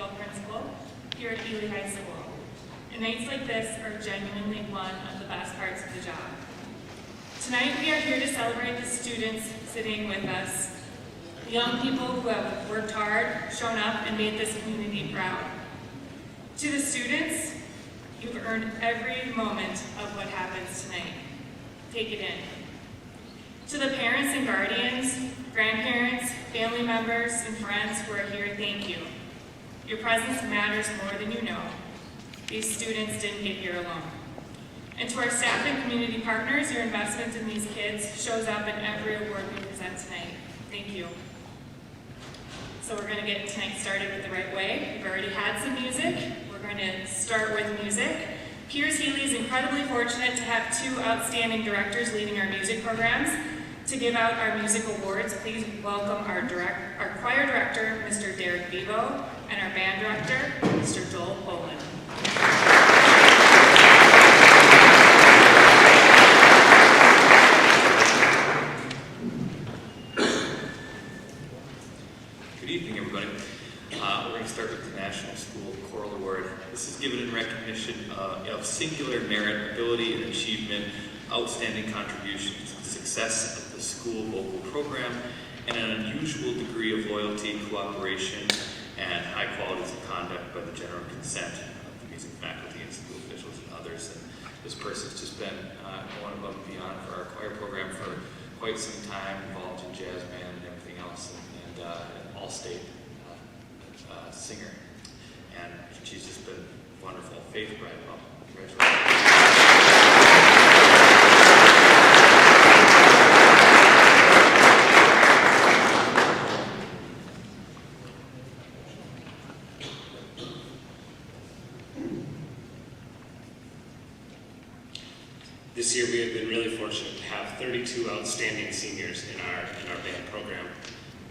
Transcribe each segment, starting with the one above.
K-12 principal here at Healy High School. And nights like this are genuinely one of the best parts of the job. Tonight we are here to celebrate the students sitting with us, the young people who have worked hard, shown up, and made this community proud. To the students, you've earned every moment of what happens tonight. Take it in. To the parents and guardians, grandparents, family members, and friends who are here, thank you. Your presence matters more than you know. These students didn't get here alone. And to our staff and community partners, your investment in these kids shows up in every award we present tonight. Thank you. So we're going to get tonight started with the right way. We've already had some music. We're going to start with music. Piers Healy is incredibly fortunate to have two outstanding directors leading our music programs. To give out our music awards, please welcome our choir director, Mr. Derek Bevo, and our band director, Mr. Joel Poland. Good evening, everybody. We're going to start with the National School Choral Award. This is given in recognition of singular merit, ability, and achievement, outstanding contributions to the success of the school vocal program, and an unusual degree of loyalty, cooperation, and high qualities of conduct by the general consent of the music faculty and school officials and others. And this person's just been going above and beyond for our choir program for quite some time, involved in jazz band and everything else, and an all-state singer. And she's just been wonderful. Faith Bridewell. Congratulations. This year we have been really fortunate to have 32 outstanding seniors in our band program.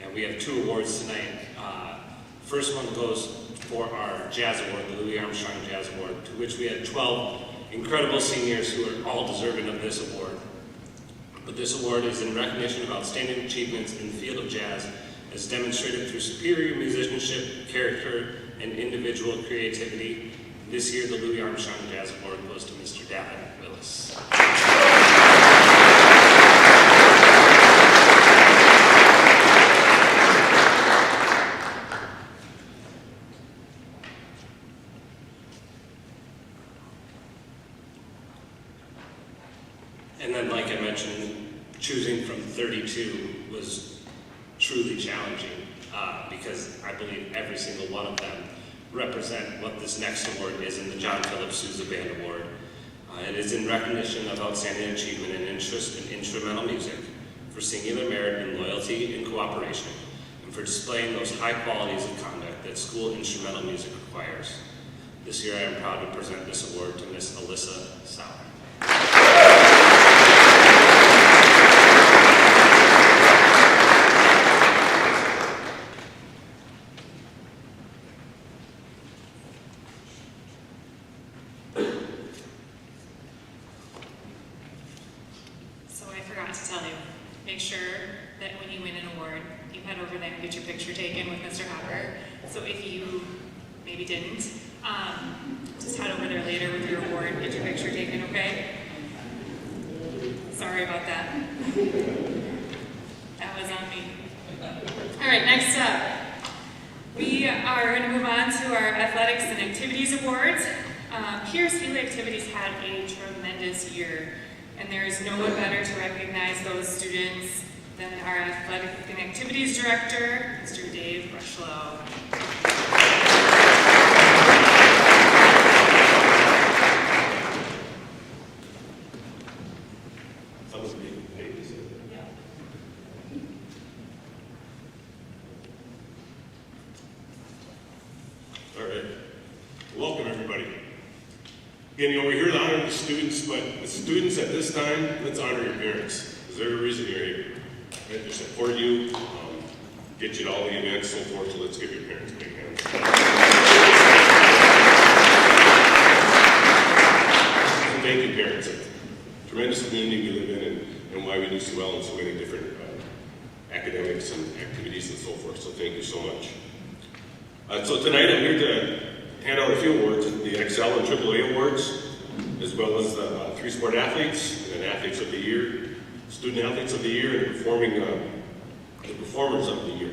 And we have two awards tonight. First one goes for our Jazz Award, the Louis Armstrong Jazz Award, to which we had 12 incredible seniors who are all deserving of this award. But this award is in recognition of outstanding achievements in the field of jazz as demonstrated through superior musicianship, character, and individual creativity. This year, the Louis Armstrong Jazz Award goes to Mr. Davin Willis. And then, like I mentioned, choosing from 32 was truly challenging because I believe every single one of them represent what this next award is in the John Philip Sousa Band Award. It is in recognition of outstanding achievement and interest in instrumental music, for singular merit in loyalty and cooperation, and for displaying those high qualities of conduct that school instrumental music requires. This year I am proud to present this award to Miss Alyssa Sauer. To tell you, make sure that when you win an award, you head over there and get your picture taken with Mr. Hopper. So if you maybe didn't, just head over there later with your award, get your picture taken, okay? Sorry about that. That was on me. All right, next up, we are going to move on to our Athletics and Activities Awards. Piers Healy Activities had a tremendous year. And there is no one better to recognize those students than our Athletic and Activities Director, Mr. Dave Rushlow. All right. Welcome, everybody. Again, we're here to honor the students, but the students at this time, let's honor your parents, because they're the reason you're here. Right? They support you, get you to all the events, so forth, so let's give your parents a big hand. And thank you, parents. It's a tremendous community we live in, and why we do so well in so many different academics and activities and so forth, so thank you so much. So tonight I'm here to hand out a few awards, the XL and AAA awards, as well as the 3 sport athletes, and athletes of the year, student athletes of the year, and the performers of the year.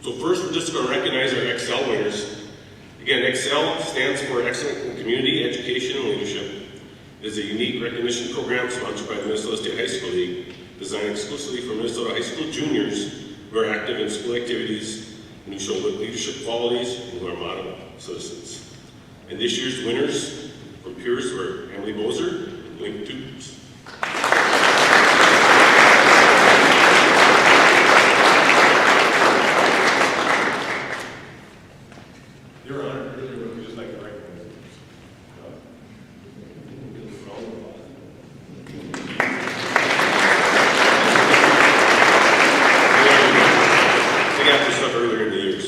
So first we're just going to recognize our XL winners. Again, XL stands for Excellent in Community Education and Leadership. It is a unique recognition program sponsored by the Minnesota State High School League, designed exclusively for Minnesota high school juniors who are active in school activities and who show leadership qualities and who are model citizens. And this year's winners from Pierce were Emily Bozer and Lincoln Tubes. Your Honor, really would just like to recognize you. They got this stuff earlier in the years.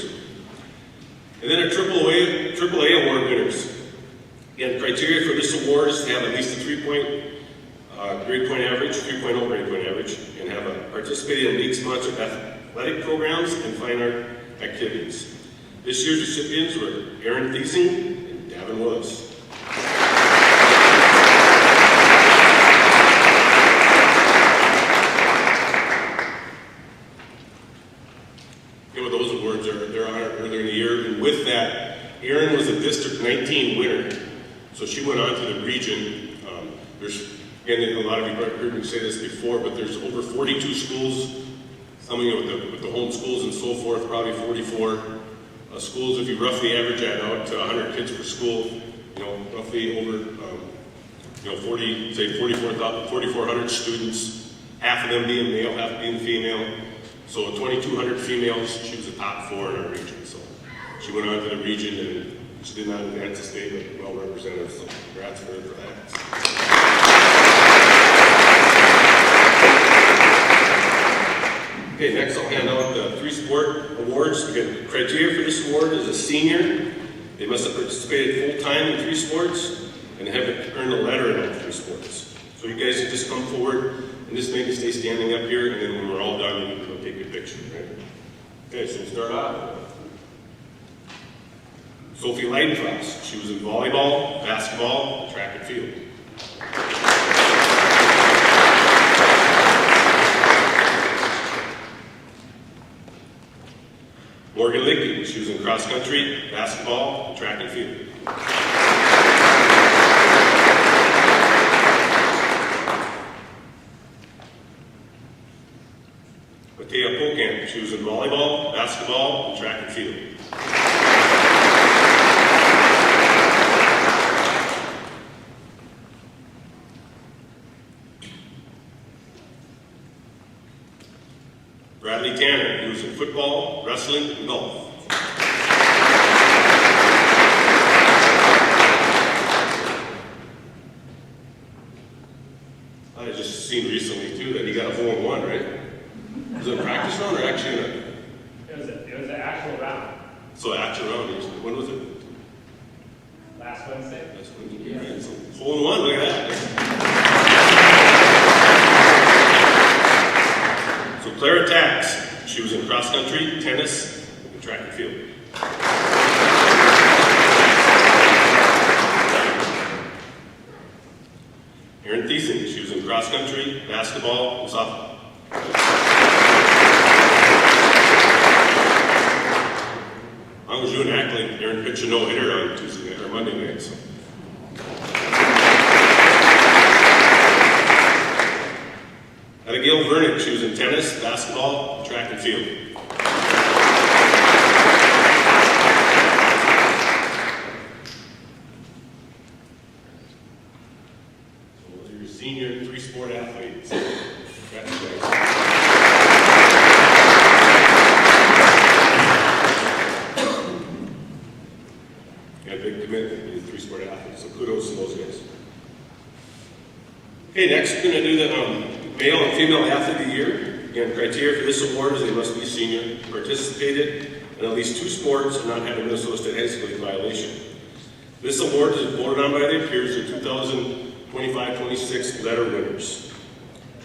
And then our AAA award winners. Again, criteria for this award is to have at least a 3-point grade point average, 3.0 grade point average, and have participated in league-sponsored athletic programs and fine art activities. This year's recipients were Aaron Thiesing and Davin Willis. With those awards, they're honored earlier in the year, and with that, Aaron was a District 19 winner, so she went on to the region. Again, a lot of you have heard me say this before, but there's over 42 schools, some of you with the home schools and so forth, probably 44 schools. If you roughly average that out to 100 kids per school, roughly over 4,400 students, half of them being male, half being female. So 2,200 females, she was the top 4 in our region. So she went on to the region and she did not advance the state, but well represented. So congrats for her for that. Okay, next I'll hand out the 3 sport awards. Again, the criteria for this award is a senior. They must have participated full-time in 3 sports and have earned a letter in all 3 sports. So you guys can just come forward and just maybe stay standing up here, and then when we're all done, you can go take your picture, right? Okay, so we'll start off. Sophie Leidenfrost. She was in volleyball, basketball, track and field. Morgan Lickey. She was in cross country, basketball, track and field. Matea Pokamp. She was in volleyball, basketball, and track and field. Bradley Tanner. He was in football, wrestling, and golf. I just seen recently too that he got a hole in one, right? Was it a practice round or actually in a? It was an actual round. So actual round. When was it? Last Wednesday. Last Wednesday. Yeah. Right, so hole in one. Look at that. So Clara Tax. She was in cross country, tennis, and track and field. Erin Thiesing. She was in cross country, basketball, and softball. I was doing act like Aaron pitched a no-hitter on Tuesday night or Monday night. So. Abigail Vernick. She was in tennis, basketball, track and field. So those are your senior 3 sport athletes. Got a big commitment to these 3 sport athletes, so kudos to those guys. Okay, next we're going to do the male and female athlete of the year. Again, criteria for this award is they must be senior, participated in at least 2 sports, and not have a Minnesota State High School League violation. This award is voted on by the peers of 2025-26 letter winners.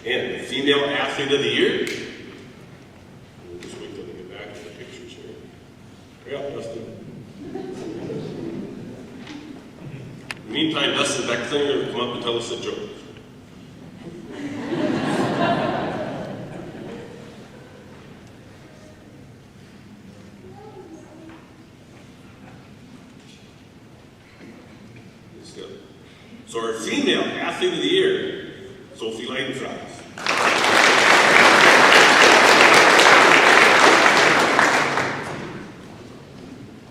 And the female athlete of the year. We'll just wait till they get back to the pictures here. Yeah, Dustin. meantime, Dustin Becklinger will come up and tell us a joke. So our female athlete of the year, Sophie Leidenfrost.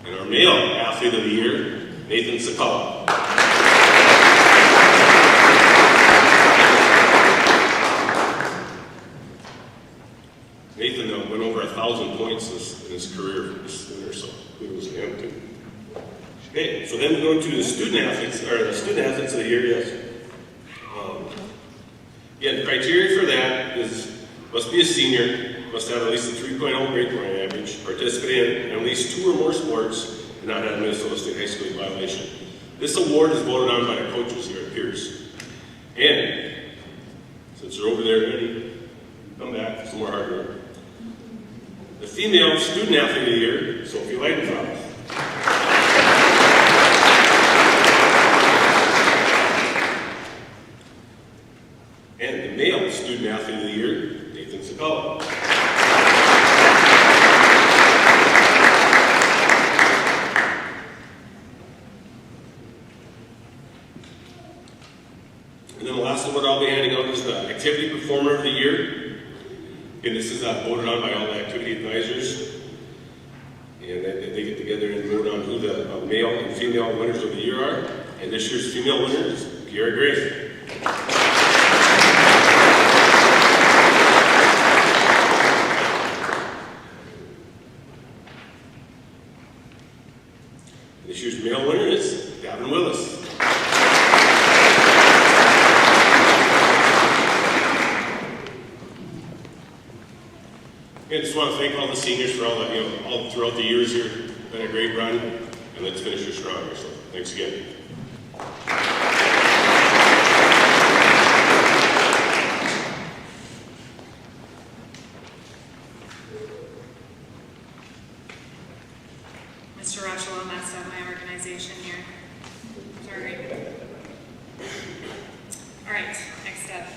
And our male athlete of the year, Nathan Sakala. Nathan went over 1,000 points in his career this winter, so kudos to him too. Okay, so then we go to the student athletes of the year, yes. Again, the criteria for that is must be a senior, must have at least a 3.0 grade point average, participate in at least 2 or more sports, and not have a Minnesota State High School violation. This award is voted on by the coaches here at Pierce. And since you're over there ready, come back for some more hard work. The female student athlete of the year, Sophie Leidenfrost. And the male student athlete of the year, Nathan Sakala. And then the last award I'll be handing out is the Activity Performer of the Year. And this is voted on by all the activity advisors. And they get together and vote on who the male and female winners of the year are. And this year's female winner is Kiara Grace. This year's male winner is Gavin Willis. I just want to thank all the seniors for all that, all throughout the years here. Been a great run, and let's finish it strong. So thanks again. Mr. Rushel, I messed up my organization here. Sorry. All right, next step.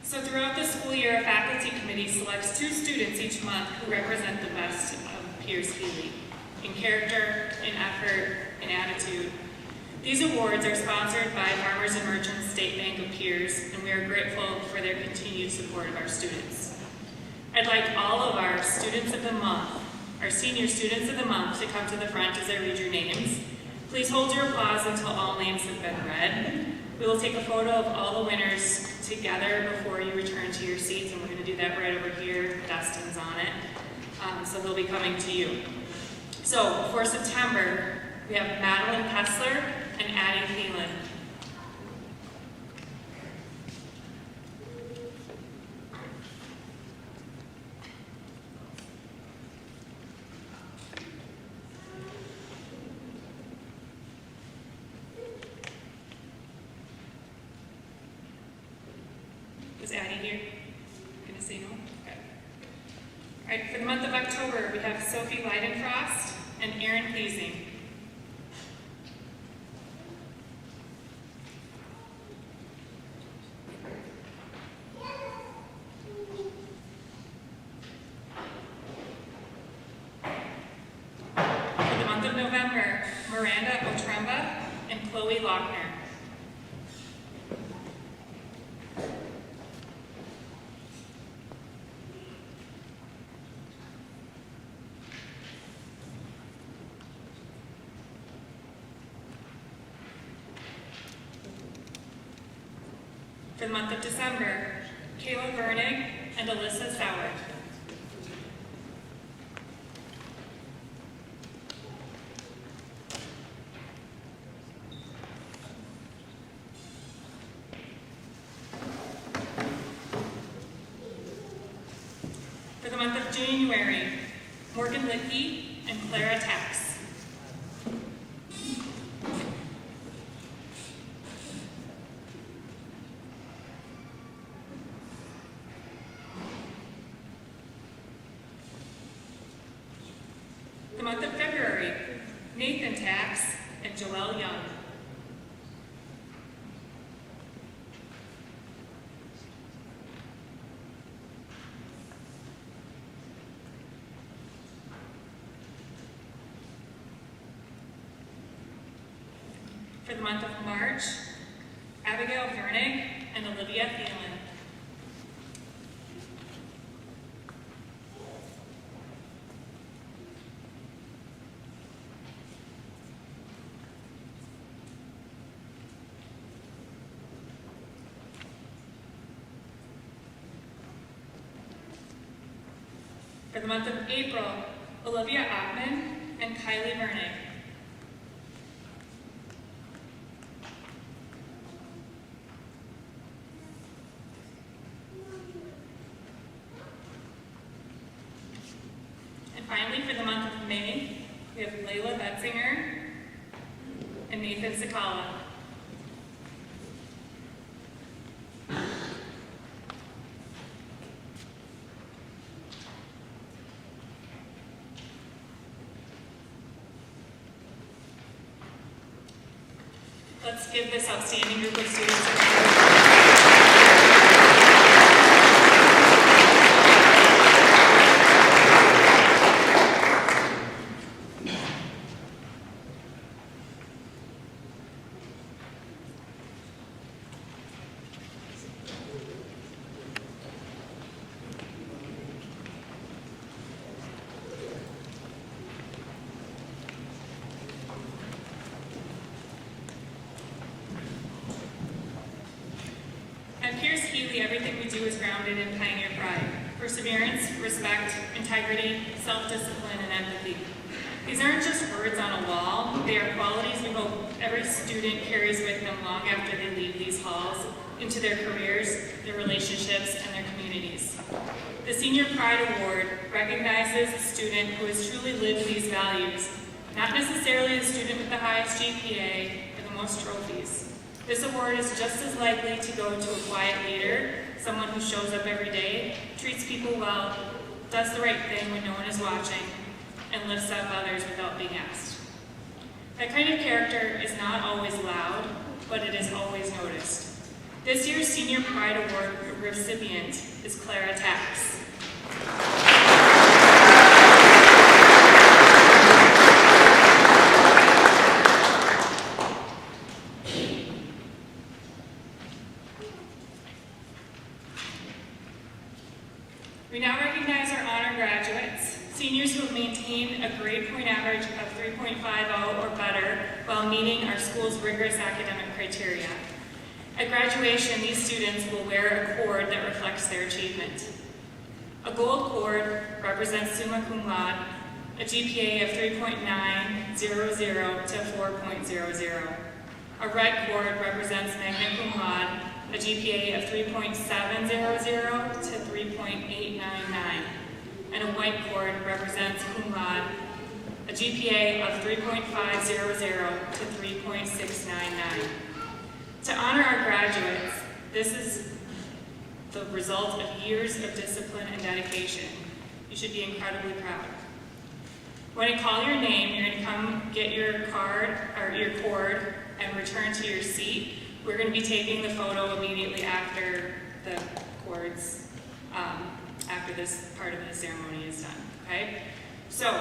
So throughout the school year, a faculty committee selects 2 students each month who represent the best of Pierce Healy in character, in effort, in attitude. These awards are sponsored by Farmers and Merchants State Bank of Pierce, and we are grateful for their continued support of our students. I'd like all of our students of the month, our senior students of the month, to come to the front as I read your names. Please hold your applause until all names have been read. We will take a photo of all the winners together before you return to your seats, and we're going to do that right over here. Dustin's on it, so he'll be coming to you. So for September, we have Madeline Kessler and Addie Thielen. Is Addie here? Gonna say no? Okay. All right, for the month of October, we have Sophie Leidenfrost and Erin Pleasing. For the month of November, Miranda Otremba and Chloe Lochner. For the month of December, Kayla Vernig and Alyssa Soward. For the month of January, Morgan Lickey and Clara Tax. The Joelle Young. For the month of March, Abigail Vernig and Olivia Thielen. For the month of April, Olivia Ottman and Kylie Vernig. And finally, for the month of May, we have Layla Betzinger and Nathan Sakala. Let's give this outstanding group of students a round. At Pierce Healy, everything we do is grounded in pioneer pride, perseverance, respect, integrity, self-discipline, and empathy. These aren't just words on a wall, they are qualities we hope every student carries with them long after they leave these halls into their careers, their relationships, and their communities. The Senior Pride Award recognizes a student who has truly lived these values, not necessarily the student with the highest GPA or the most trophies. This award is just as likely to go to a quiet leader, someone who shows up every day, treats people well, does the right thing when no one is watching, and lifts up others without being asked. That kind of character is not always loud, but it is always noticed. This year's Senior Pride Award recipient is Clara Tax. We now recognize our honor graduates, seniors who have maintained a grade point average of 3.50 or better while meeting our school's rigorous academic criteria. At graduation, these students will wear a cord that reflects their achievement. A gold cord represents summa cum laude, a GPA of 3.900 to 4.00. A red cord represents magna cum laude, a GPA of 3.700 to 3.899. And a white cord represents cum laude, a GPA of 3.500 to 3.699. To honor our graduates, this is the result of years of discipline and dedication. You should be incredibly proud. When I call your name, you're going to come get your card or your cord and return to your seat. We're going to be taking the photo immediately after the cords, after this part of the ceremony is done, okay? So,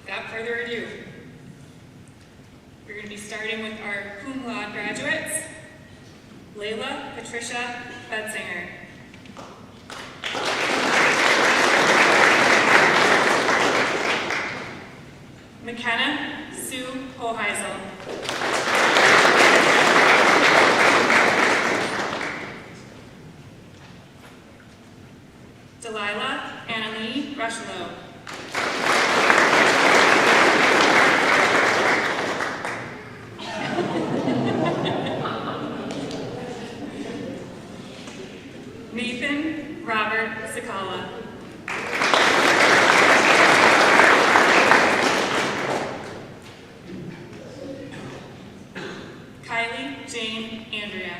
without further ado, we're going to be starting with our cum laude graduates, Layla Patricia Betzinger. McKenna Sue Hoheisel. Delilah Annalie Rushlow. Nathan Robert Sakala. Kylie Jane Andrea.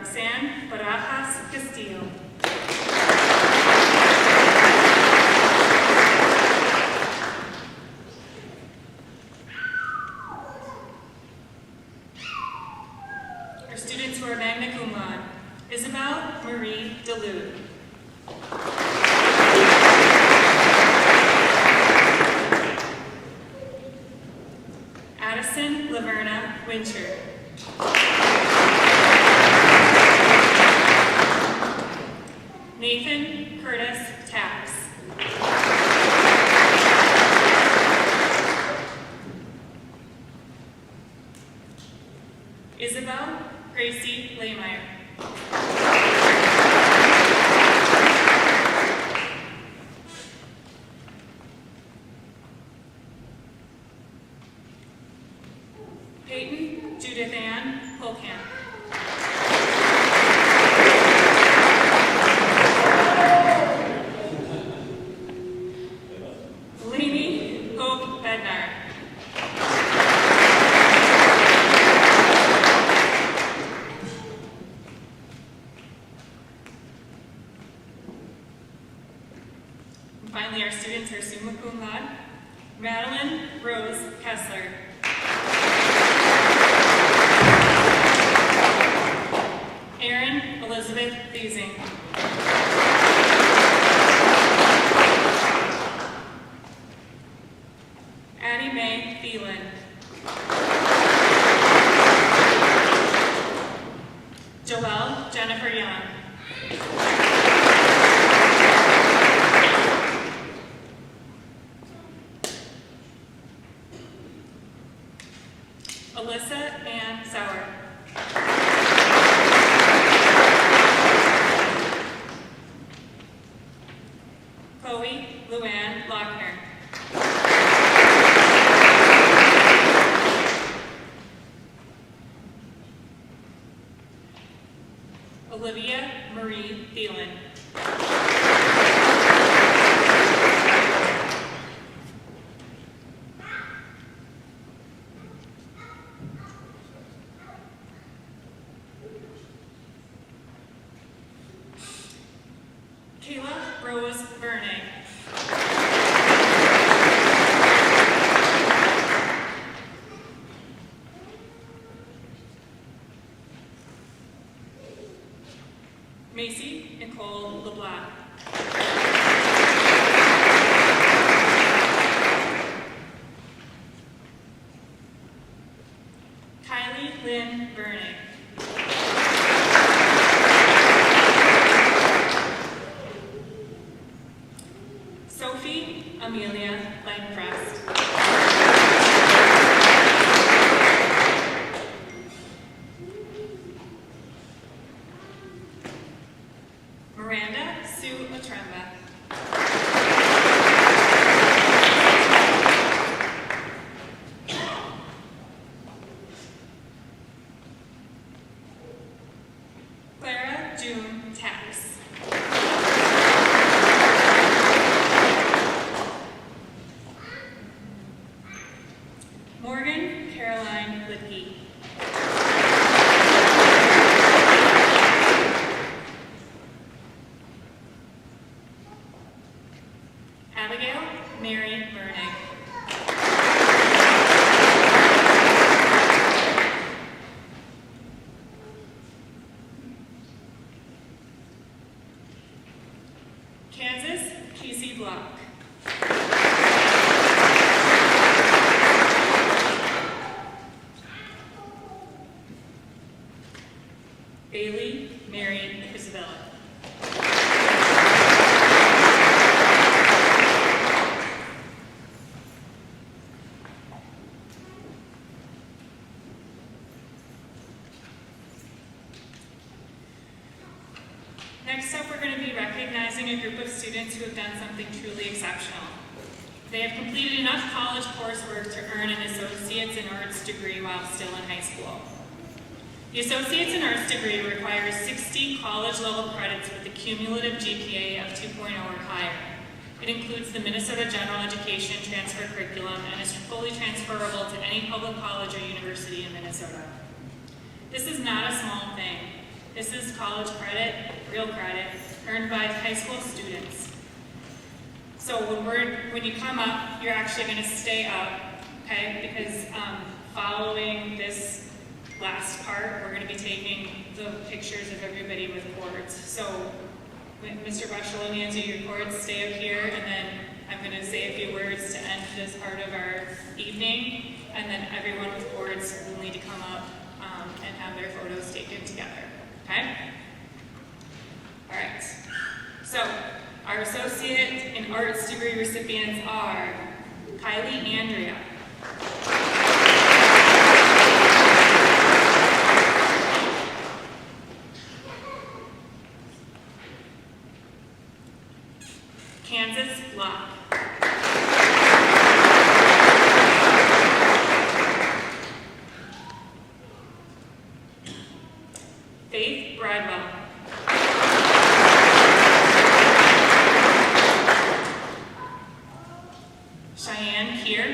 Roxanne Barajas Castillo. Our students who are magna cum laude: Isabel Marie Delude. Addison Laverna Winter. Nathan Curtis Taps. Isabel Gracie Laymeyer. Peyton Judith Ann Holkamp. Lainey Hope Bednar. And finally, our students are summa cum laude: Madeline Rose Kessler. Erin Elizabeth Thiesing. Addie Mae Thielen. Joelle Jennifer Young. Alyssa Ann Sauer. Chloe Luann Lochner. Olivia Marie Thielen. Kayla Rose Verne. Macy Nicole LeBlanc. Kylie Lynn Vernon. Sophie Amelia Langfrest. Miranda Sue Matremba. Clara June Tax. Morgan Caroline Lidke. Abigail Mary Vernig. Kansas Casey Block. Bailey Mary Isabella. Next up, we're going to be recognizing a group of students who have done something truly exceptional. They have completed enough college coursework to earn an Associate's in Arts degree while still in high school. The Associate's in Arts degree requires 60 college-level credits with a cumulative GPA of 2.0 or higher. It includes the Minnesota General Education Transfer Curriculum and is fully transferable to any public college or university in Minnesota. This is not a small thing. This is college credit, real credit, earned by high school students. So when you come up, you're actually going to stay up, okay? Because following this last part, we're going to be taking the pictures of everybody with cords. So when Mr. Bush will hand you your cords, stay up here, and then I'm going to say a few words to end this part of our evening, and then everyone with cords will need to come up and have their photos taken together, okay? All right, so our associate in arts degree recipients are Kylie Andrea, Kansas Locke, Faith Bradwell, Cheyenne Keir,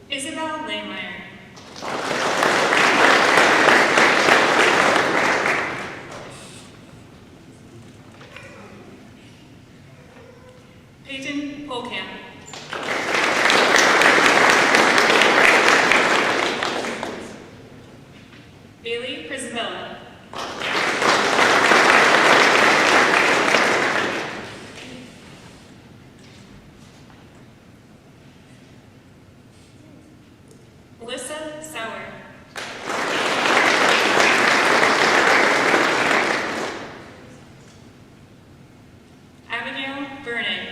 Isabel Langmeyer, Peyton Polkamp, Bailey Priscilla, Melissa Sauer, Abigail Burnett,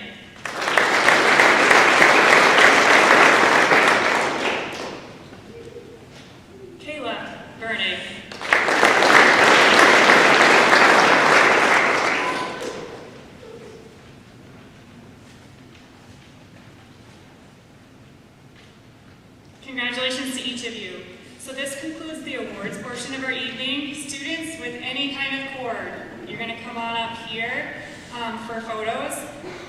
Kayla Burnett, Congratulations to each of you. So this concludes the awards portion of our evening. Students with any kind of cord, you're going to come on up here for photos.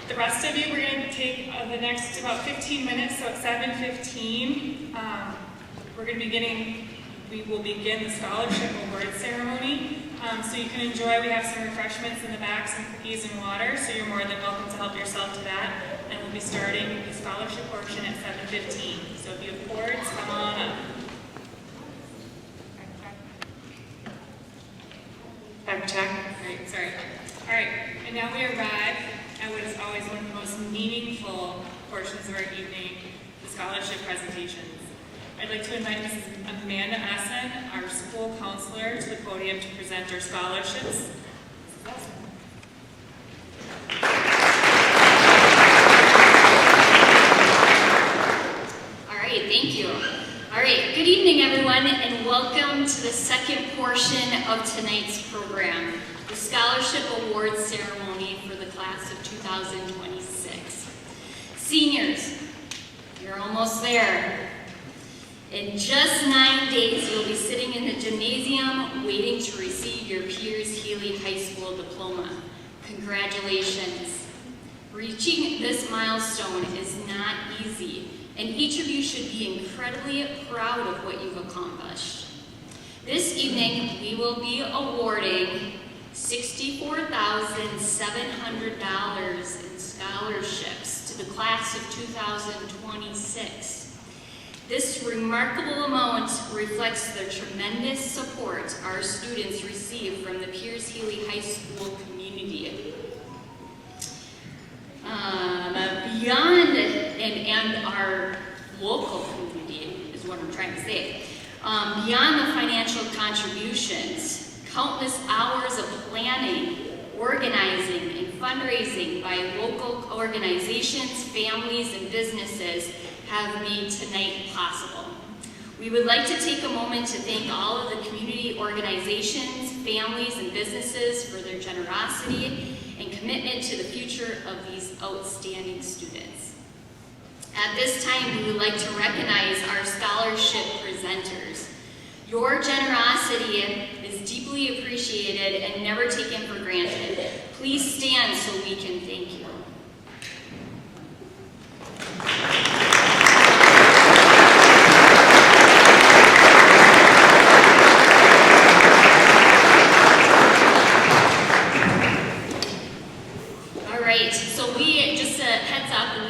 The rest of you, we're going to take the next about 15 minutes, so at 7:15, we will begin the scholarship award ceremony. So you can enjoy, we have some refreshments in the back, some cookies and water, so you're more than welcome to help yourself to that. And we'll be starting the scholarship portion at 7:15. So if you have cords, come on up. Back check. Great, sorry. All right, and now we arrive at what is always one of the most meaningful portions of our evening, the scholarship presentations. I'd like to invite Mrs. Amanda Essen, our school counselor, to the podium to present our scholarships. All right, thank you. All right, good evening, everyone, and welcome to the second portion of tonight's program, the Scholarship Awards Ceremony for the class of 2026. Seniors, you're almost there. In just 9 days, you'll be sitting in the gymnasium waiting to receive your Piers Healy High School diploma. Congratulations. Reaching this milestone is not easy, and each of you should be incredibly proud of what you've accomplished. This evening, we will be awarding $64,700 in scholarships to the class of 2026. This remarkable amount reflects the tremendous support our students receive from the Piers Healy High School community. Beyond, and our local community is what I'm trying to say. Beyond the financial contributions, countless hours of planning, organizing, and fundraising by local organizations, families, and businesses have made tonight possible. We would like to take a moment to thank all of the community organizations, families, and businesses for their generosity and commitment to the future of these outstanding students. At this time, we would like to recognize our scholarship presenters. Your generosity is deeply appreciated and never taken for granted. Please stand so we can thank you.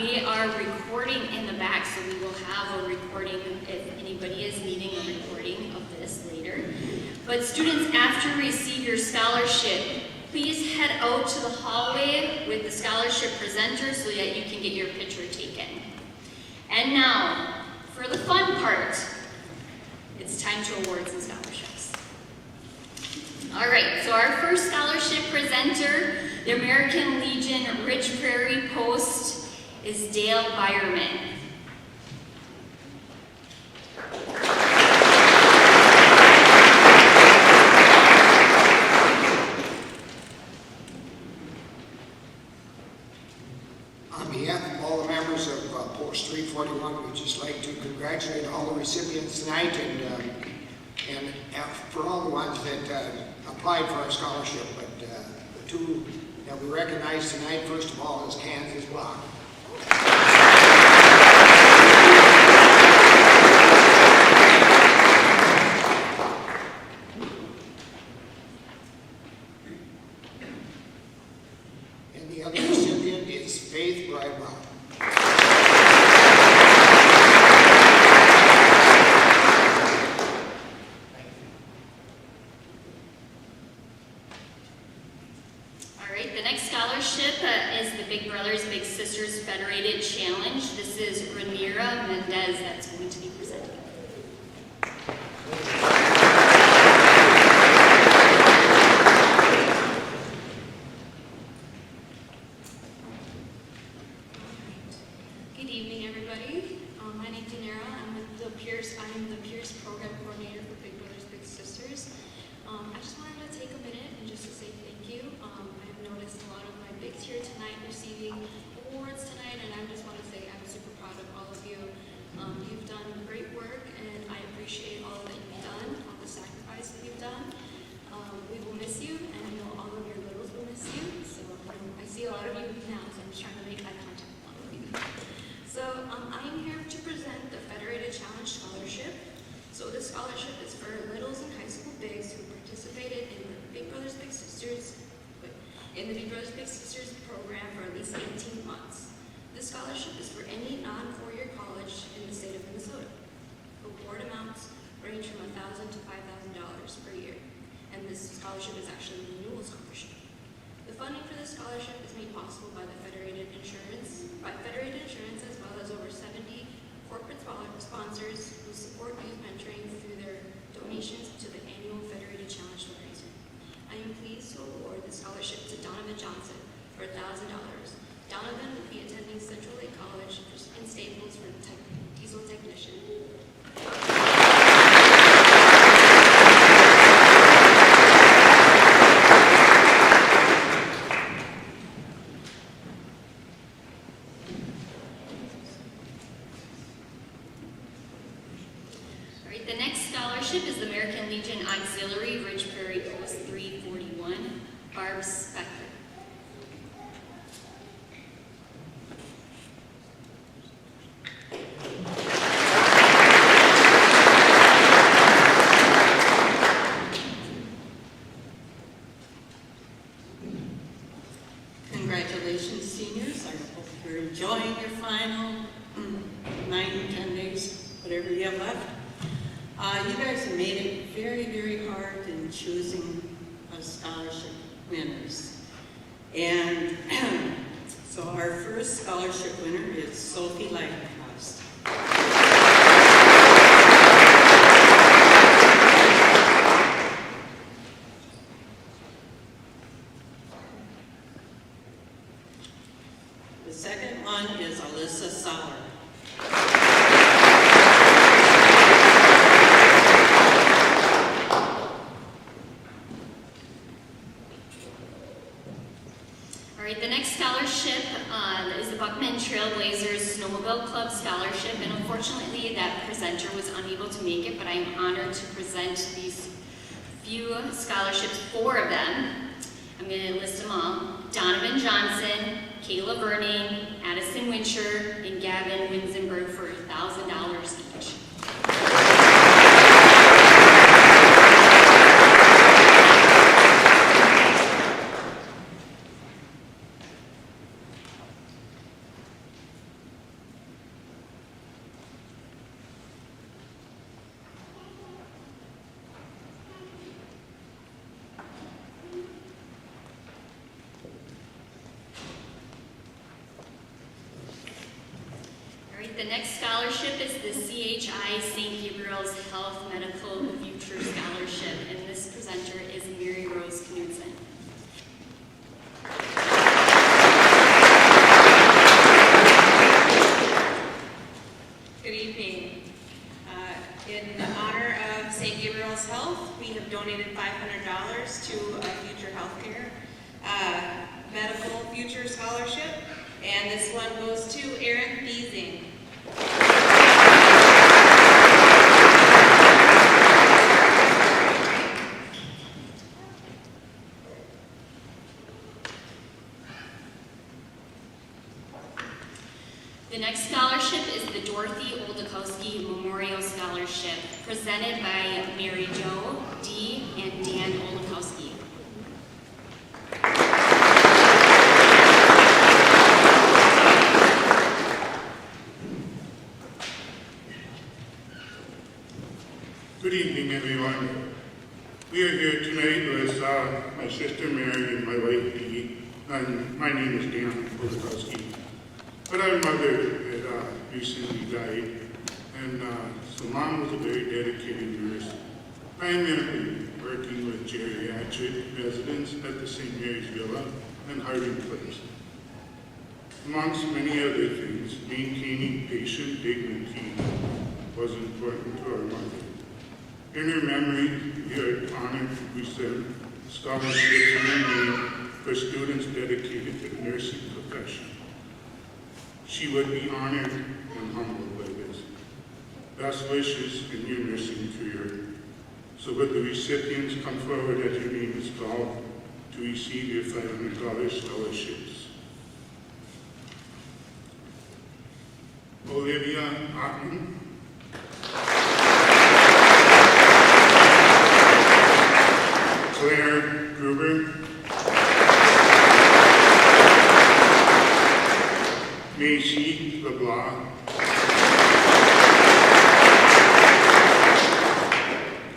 we are recording in the back, so we will have a recording if anybody is needing a recording of this later. But students, after you receive your scholarship, please head out to the hallway with the scholarship presenter so that you can get your picture taken. And now, for the fun part, it's time to award some scholarships. All right, so our first scholarship presenter, the American Legion Rich Prairie Post, is Dale Byerman. On behalf of all the members of Post 341, we'd just like to congratulate all the recipients tonight and for all the ones that applied for our scholarship. But the two that we recognize tonight, first of all, is Kansas Block. And the other recipient is Faith Bridewell. All right, the next scholarship is the Big Brothers Big Sisters Federated Challenge. This is Rhaenyra Mendez that's going to be presenting. Good evening, everybody. My name is Rhaenyra. I am the Pierce Program Coordinator for Big Brothers Big Sisters. I just wanted to take a minute and just to say thank you. I've noticed a lot of my bigs here tonight receiving awards tonight, and I just want to say I'm super proud of all of you. You've done great work, and I appreciate all that you've done, all the sacrifice that you've done. We will miss you, and I know all of your littles will miss you. So I see a lot of you now, so I'm just trying to make eye contact with all of you. So I am here to present the Federated Challenge Scholarship. So this scholarship is for littles and high school bigs who participated in the Big Brothers Big Sisters program for at least 18 months. This scholarship is for any non-four-year college in the state of Minnesota. Award amounts range from $1,000 to $5,000 per year, and this scholarship is actually a renewal scholarship. The funding for this scholarship is made possible by Federated Insurance, as well as over 70 corporate sponsors who support youth mentoring through their donations to the annual Federated Challenge fundraiser. I am pleased to award the scholarship to Donovan Johnson for $1,000. Donovan will be attending Central Lake College in Staples for diesel technician. All right, the next scholarship is the American Legion Auxiliary Rich Prairie Post 341, Barb Spector. Congratulations, seniors. I hope you're enjoying your final 9-10 days, whatever you have left. You guys have made it very, very hard in choosing scholarship winners. And so our first scholarship winner is Sophie Lighthouse. The second one is Alyssa Sauer. All right, the next scholarship is the Buckman Trailblazers Snowmobile Club Scholarship, and unfortunately that presenter was unable to make it, but I am honored to present these few scholarships, 4 of them. I'm going to list them all. Donovan Johnson, Kayla Burning, Addison Wincher, and Gavin Winzenberg for $1,000 each. The next scholarship is the CHI St. Gabriel's Health Medical Future Scholarship, and this presenter is Mary Rose Knudsen. Good evening. In honor of St. Gabriel's Health, we have donated $500 to a future healthcare medical future scholarship, and this one goes to Erin Beasing. The next scholarship is the Dorothy Oldakowski Memorial Scholarship, presented by Mary Jo, Dee, and Dan Oldakowski. Good evening, everyone. We are here tonight with my sister Mary and my wife Dee, and my name is Dan Oldakowski. But our mother had recently died, and so Mom was a very dedicated nurse, primarily working with geriatric residents at the St. Mary's Villa and Harding Place. Amongst many other things, maintaining patient dignity was important to our mother. In her memory, we are honored to present scholarships in her name for students dedicated to the nursing profession. She would be honored and humbled by this. Best wishes in your nursing career. So would the recipients come forward as your name is called to receive your $500 scholarships? Olivia Otten, Claire Gruber, Macy LeBlanc,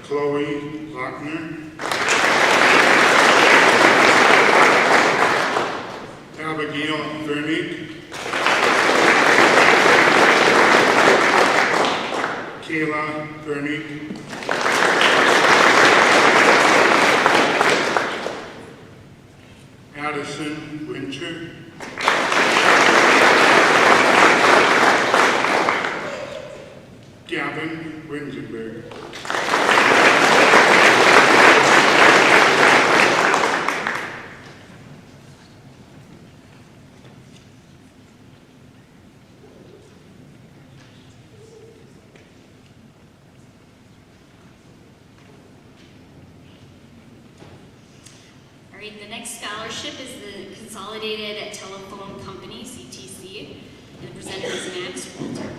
Chloe Lochner, Abigail Vernick, Kayla Vernick, Addison Wincher, Gavin Winsenberg. All right, the next scholarship is the Consolidated Telephone Company, CTC, and the presenter is Max Walter.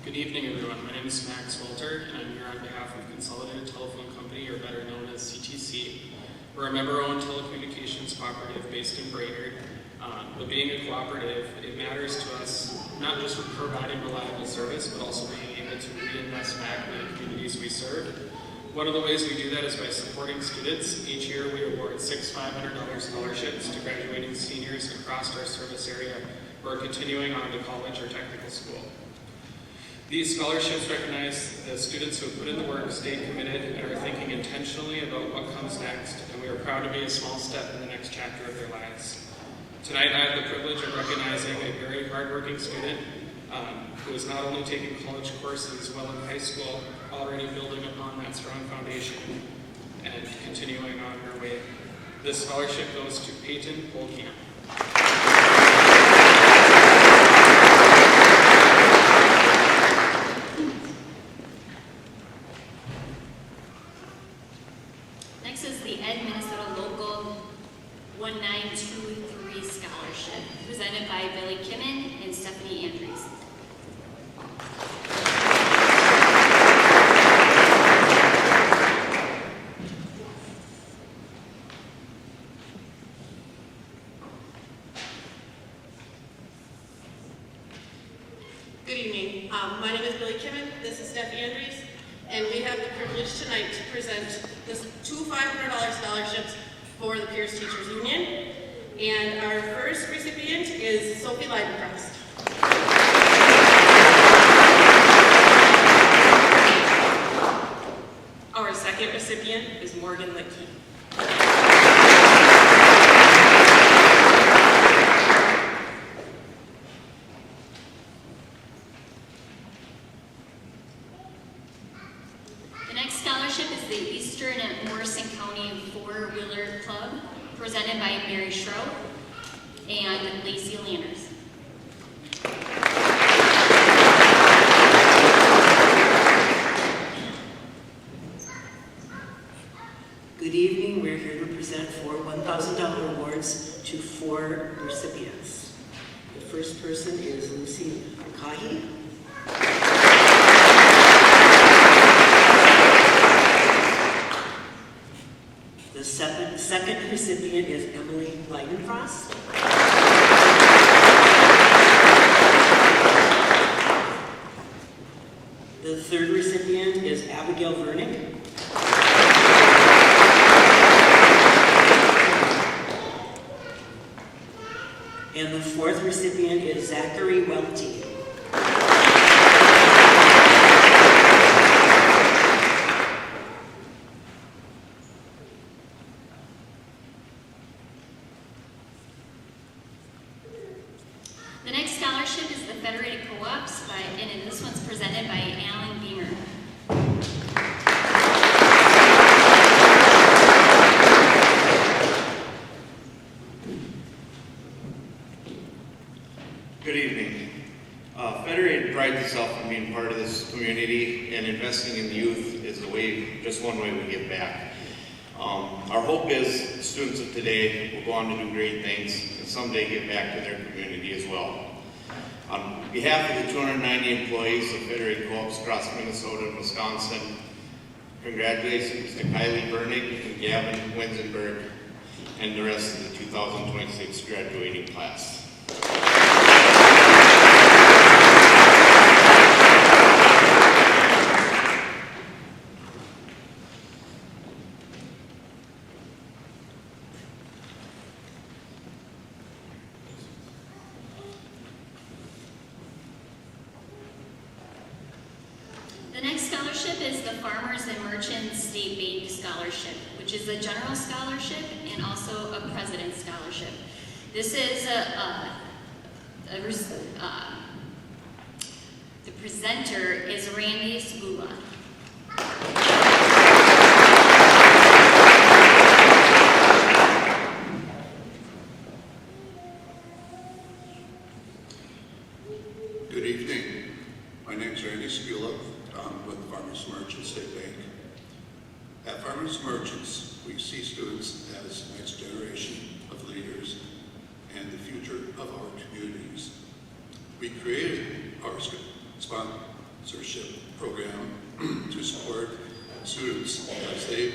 Good evening, everyone. My name is Max Walter, and I'm here on behalf of Consolidated Telephone Company, or better known as CTC. We're a member-owned telecommunications cooperative based in Brainerd. But being a cooperative, it matters to us not just for providing reliable service, but also being able to reinvest back in the communities we serve. One of the ways we do that is by supporting students. Each year we award 6 $500 scholarships to graduating seniors across our service area who are continuing on to college or technical school. These scholarships recognize the students who have put in the work, stayed committed, and are thinking intentionally about what comes next, and we are proud to be a small step in the next chapter of their lives. Tonight I have the privilege of recognizing a very hardworking student who is not only taking college courses while in high school, already building upon that strong foundation and continuing on her way. This scholarship goes to Peyton Polkamp. Next is the Ed Minnesota Local 1923 Scholarship, presented by Billy Kimmin and Stephanie Andrews. Good evening. My name is Billy Kimmin. This is Steph Andrews. And we have the privilege tonight to present two $500 scholarships for the Pierce Teachers Union. And our first recipient is Sophie Leidencrest. Our second recipient is Morgan Licky. The next scholarship is the Eastern and Morrison County Four-Wheeler Club, presented by Mary Schroe and Lacey Landers. Good evening. We're here to present four $1,000 awards to four recipients. The first person is Lucy Kahi. The second recipient is Emily Leidencross. The third recipient is Abigail Vernick. And the fourth recipient is Zachary Welty. The next scholarship is the Federated Co-ops, and this one's presented by Alan Beamer. Good evening. Federated prides itself on being part of this community, and investing in the youth is just one way we give back. Our hope is students of today will go on to do great things and someday give back to their community as well. On behalf of the 290 employees of Federated Co-ops across Minnesota and Wisconsin, congratulations to Kylie Bernick and Gavin Winzenberg and the rest of the 2026 graduating class. The next scholarship is the Farmers and Merchants State Bank Scholarship, which is a general scholarship and also a President's Scholarship. This is the presenter is Randy Skula. Good evening. My name is Randy Skula. I'm with Farmers Merchants State Bank. At Farmers Merchants, we see students as the next generation of leaders and the future of our communities. We created our sponsorship program to support students as they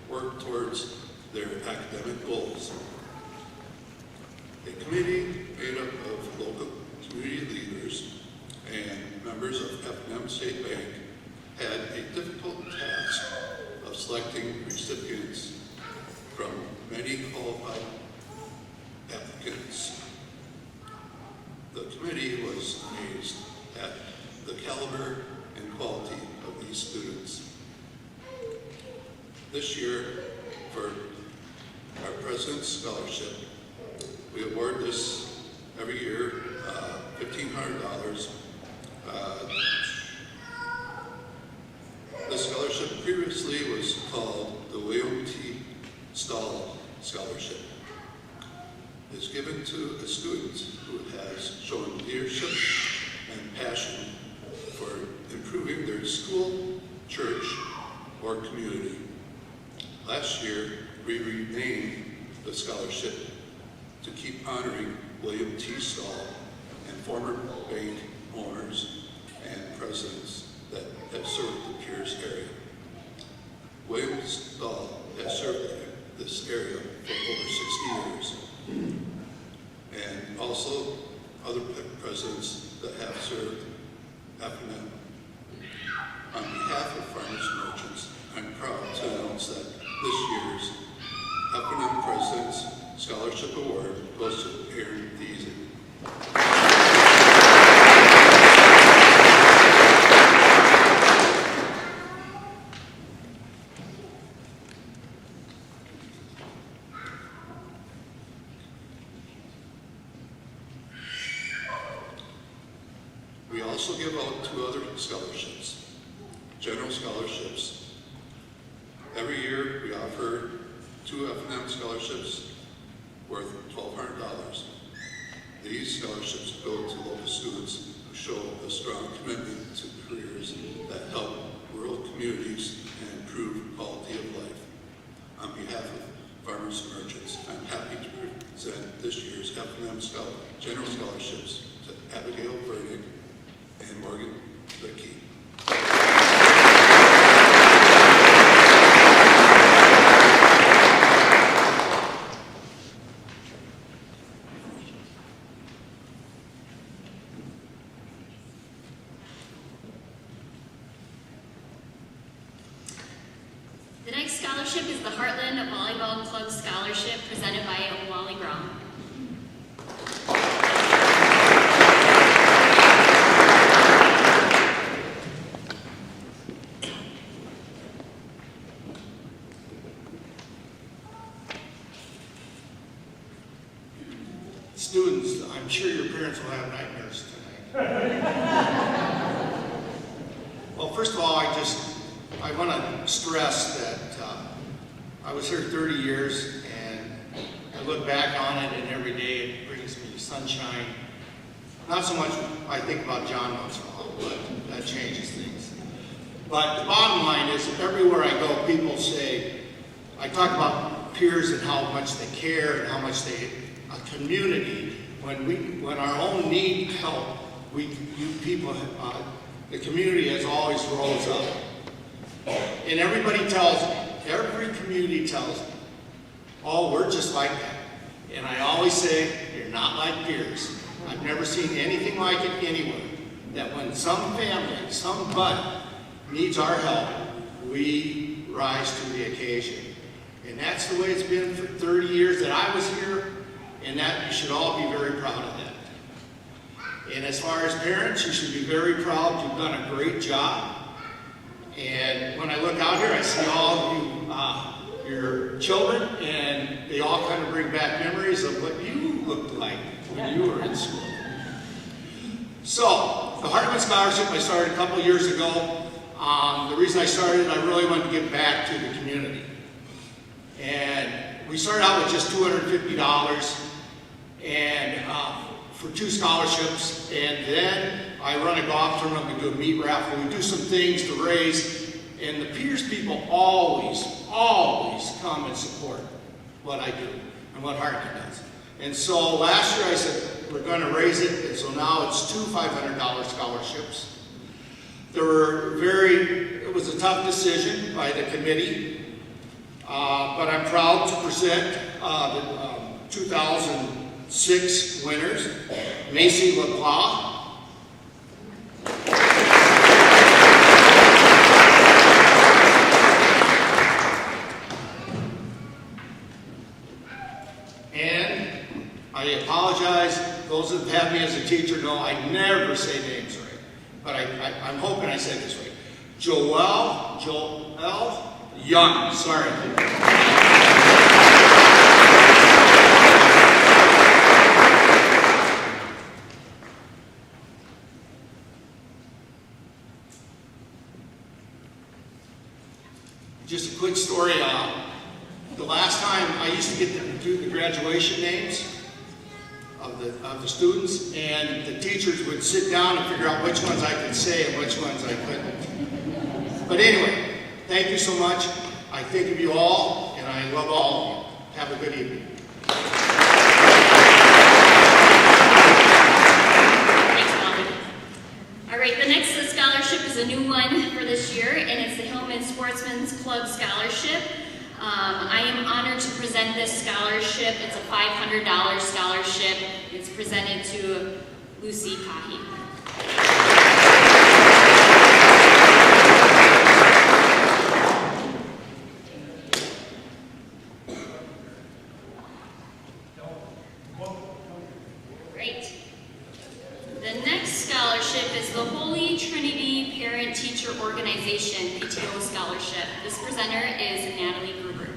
work towards their academic goals. A committee made up of local community leaders and members of F&M State Bank had a difficult task of selecting recipients from many qualified applicants. The committee was amazed at the caliber and quality of these students. This year, for our President's Scholarship, we award this every year, $1,500. The scholarship previously was called the William T. Stahl Scholarship. It's given to a student who has shown leadership and passion for improving their school, church, or community. Last year, we renamed the scholarship to keep honoring William T. Stahl and former bank owners and presidents that have served the Pierce area. William Stahl has served this area for over 60 years, and also other presidents that have served F&M. On behalf of Farmers Scholarship Award goes to Aaron Deasy. We also give out 2 other scholarships, general scholarships. Every year we offer 2 F&M scholarships worth $1,200. These scholarships go to local students who show a strong commitment to careers that help rural communities and improve quality of life. On behalf of farmers and merchants, I'm happy to present this year's F&M general scholarships to Abigail Vernick and Morgan Licky. The next scholarship is the Heartland Volleyball Club Scholarship presented by Wally Brown. Students, I'm sure your parents will have nightmares tonight. Well, first of all, I want to stress that I was here 30 years, and I look back on it, and every day it brings me sunshine. Not so much I think about John once in a while, but that changes things. But the bottom line is, everywhere I go, people say, I talk about peers and how much they care and how much a community, when our own need help, the community has always rose up. And every community tells me, oh, we're just like that. And I always say, you're not like peers. I've never seen anything like it anywhere. That when some family, some bud needs our help, we rise to the occasion. And that's the way it's been for 30 years that I was here, and that you should all be very proud of that. And as far as parents, you should be very proud. You've done a great job. And when I look out here, I see all of you, your children, and they all kind of bring back memories of what you looked like when you were in school. So, the Heartland Scholarship I started a couple years ago. The reason I started, I really wanted to give back to the community. And we started out with just $250 and for 2 scholarships, and then I run a golf tournament, we do a meat raffle, we do some things to raise, and the Peters people always come and support what I do and what Heartland does. And so last year I said, we're going to raise it, and so now it's 2 $500 scholarships. It was a tough decision by the committee, but I'm proud to present the 2006 winners, Macy LaPlaw, and I apologize, those that have me as a teacher know I never say names right, but I'm hoping I said this right. Joelle Young, sorry. Just a quick story. The last time I used to get to do the graduation names of the students, and the teachers would sit down and figure out which ones I could say and which ones I couldn't. But anyway, thank you so much. I think of you all, and I love all of you. Have a good evening. Thanks, Molly. All right, the next scholarship is a new one for this year, and it's the Hillman Sportsman's Club Scholarship. I am honored to present this scholarship. It's a $500 scholarship. It's presented to Lucy Kahi. Teacher Organization PTO Scholarship. This presenter is Natalie Gruber.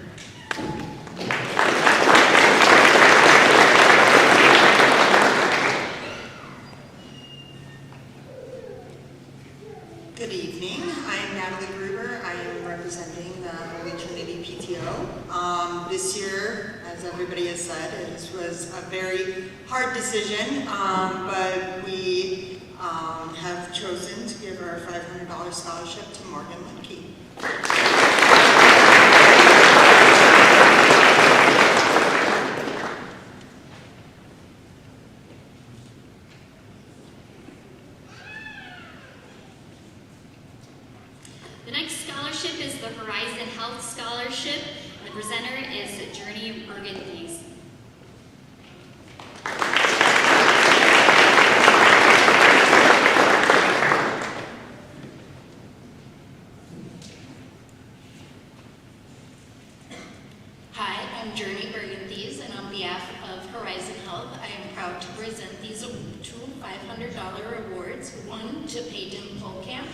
Good evening. I am Natalie Gruber. I am representing the Holy Trinity PTO. This year, as everybody has said, it was a very hard decision, but we have chosen to give our $500 scholarship to Morgan Linkey. The next scholarship is the Horizon Health Scholarship. The presenter is Journey Burgundies. Hi, I'm Journey Burgundies, and on behalf of Horizon Health, I am proud to present these two $500 awards, one to Peyton Polkamp.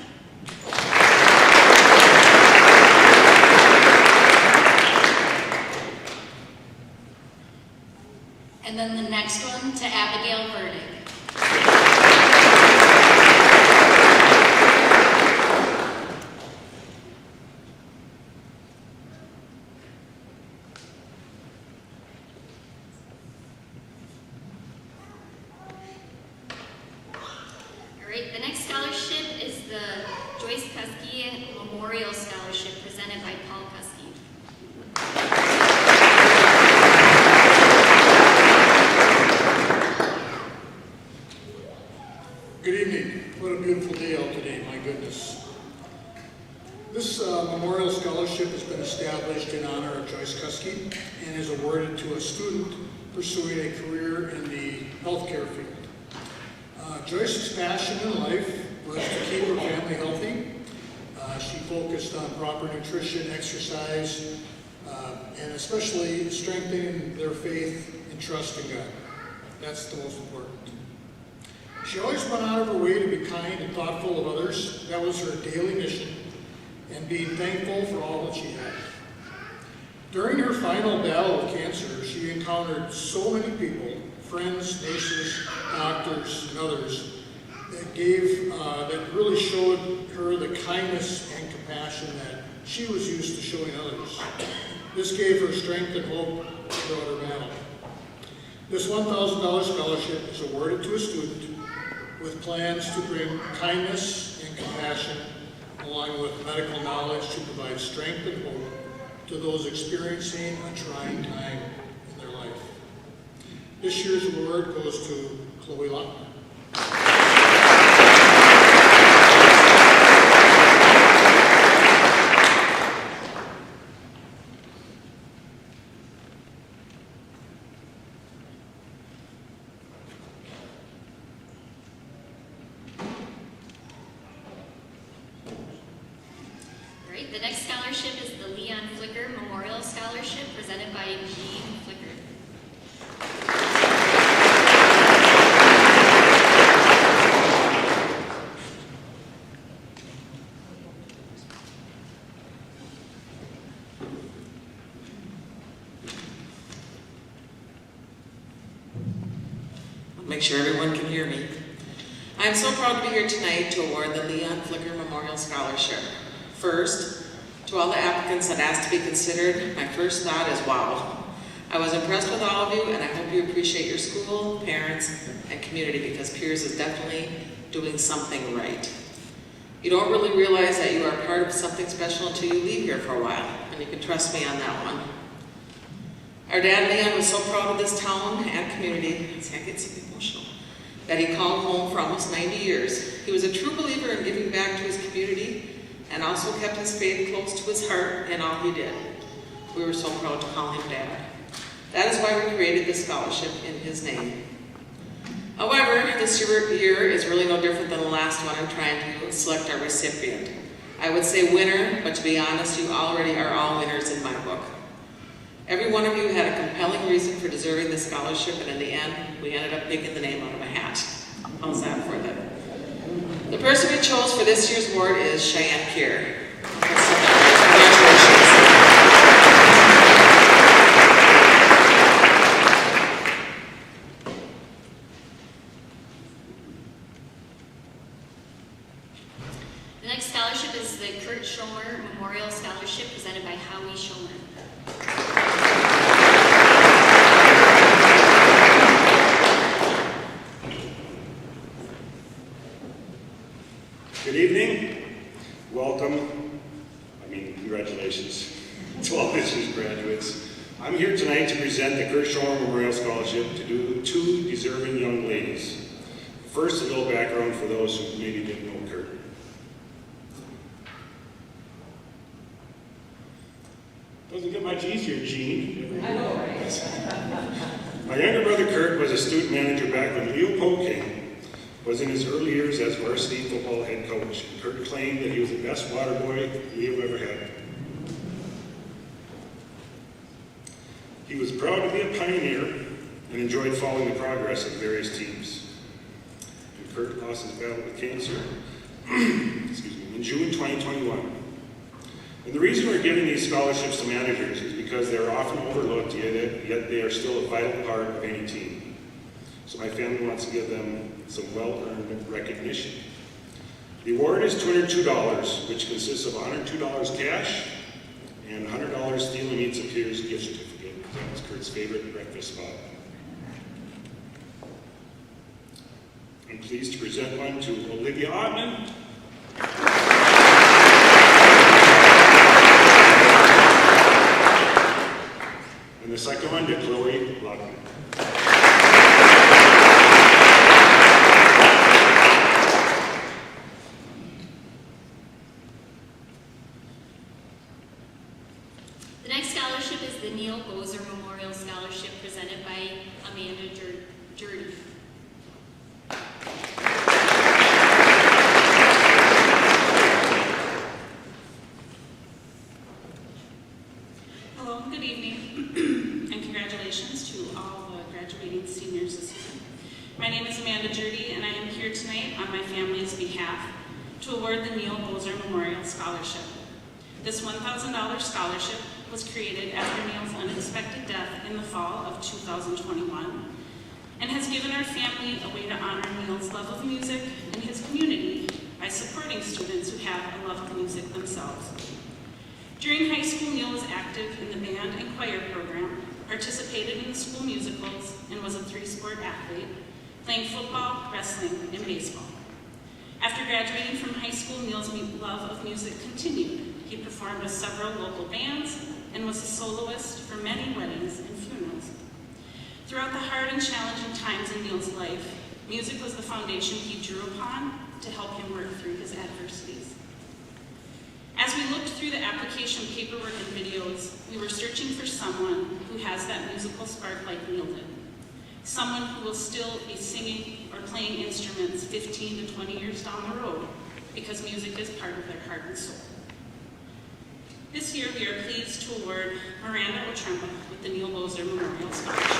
And then the next one to Abigail Verdick. All right, the next scholarship is the Joyce Kuski Memorial Scholarship presented by Paul Kuski. Good evening. What a beautiful day out today, my goodness. This memorial scholarship has been established in honor of Joyce Kuski and is awarded to a student pursuing a career in the healthcare field. Joyce's passion in life was to keep her family healthy. She focused on proper nutrition, exercise, and especially strengthening their faith and trust in God. That's the most important. She always went out of her way to be kind and thoughtful of others. That was her daily mission, and being thankful for all that she had. During her final battle with cancer, she encountered so many people, friends, nurses, doctors, and others, that really showed her the kindness and compassion that she was used to showing others. This gave her strength and hope throughout her battle. This $1,000 scholarship is awarded to a student with plans to bring kindness and compassion along with medical knowledge to provide strength and hope to those experiencing a trying time in their life. This year's award goes to Chloe Lochner. The next scholarship is the Leon Flicker Memorial Scholarship presented by Jean Flicker. Make sure everyone can hear me. I'm so proud to be here tonight to award the Leon Flicker Memorial Scholarship. First, to all the applicants that asked to be considered, my first thought is wow. I was impressed with all of you, and I hope you appreciate your school, parents, and community, because Pierce is definitely doing something right. You don't really realize that you are part of something special until you leave here for a while, and you can trust me on that one. Our dad, Leon, was so proud of this town and community, I get so emotional, that he called home for almost 90 years. He was a true believer in giving back to his community and also kept his faith close to his heart in all he did. We were so proud to call him Dad. That is why we created this scholarship in his name. However, this year is really no different than the last one. I'm trying to select our recipient. I would say winner, but to be honest, you already are all winners in my book. Every one of you had a compelling reason for deserving this scholarship, and in the end, we ended up picking the name out of a hat. How's that for them? The person we chose for this year's award is Cheyenne Kier. Congratulations. The next scholarship is the Kurt Schomer Memorial Scholarship presented by Howie Schomer. Good evening. Welcome. Congratulations to all this year's graduates. I'm here tonight to present the Kurt Schomer Memorial Scholarship to two deserving young ladies. First, a little background for those who maybe didn't know Kurt. Doesn't get much easier, Gene. I know, right? My younger brother Kurt was a student manager back when Leo Poking was in his early years as varsity football head coach. Kurt claimed that he was the best water boy Leo ever had. He was proud to be a pioneer and enjoyed following the progress of various teams. And Kurt lost his battle with cancer in June 2021. And the reason we're giving these scholarships to managers is because they're often overlooked, yet they are still a vital part of any team. So my family wants to give them some well-earned recognition. The award is $202, which consists of $102 cash and $100 Steel and Meats and Piers gift certificate. That was Kurt's favorite breakfast spot. I'm pleased to present one to Olivia Ottman. And the second one to Chloe Lockman. The next scholarship is the Neil Bozer Memorial Scholarship presented by Amanda Jurdy. Hello, good evening, and congratulations to all the graduating seniors this year. My name is Amanda Jurdy, and I am here tonight on my family's behalf to award the Neil Bozer Memorial Scholarship. This $1,000 scholarship was created after Neil's unexpected death in the fall of 2021 and has given our family a way to honor Neil's love of music and his community by supporting students who have a love of music themselves. During high school, Neil was active in the band and choir program, participated in the school musicals, and was a three-sport athlete, playing football, wrestling, and baseball. After graduating from high school, Neil's love of music continued. He performed with several local bands and was a soloist for many weddings and funerals. Throughout the hard and challenging times in Neil's life, music was the foundation he drew upon to help him work through his adversities. As we looked through the application paperwork and videos, we were searching for someone who has that musical spark like Neil did. Someone who will still be singing or playing instruments 15 to 20 years down the road because music is part of their heart and soul. This year, we are pleased to award Miranda Otremba with the Neil Bozer Memorial Scholarship.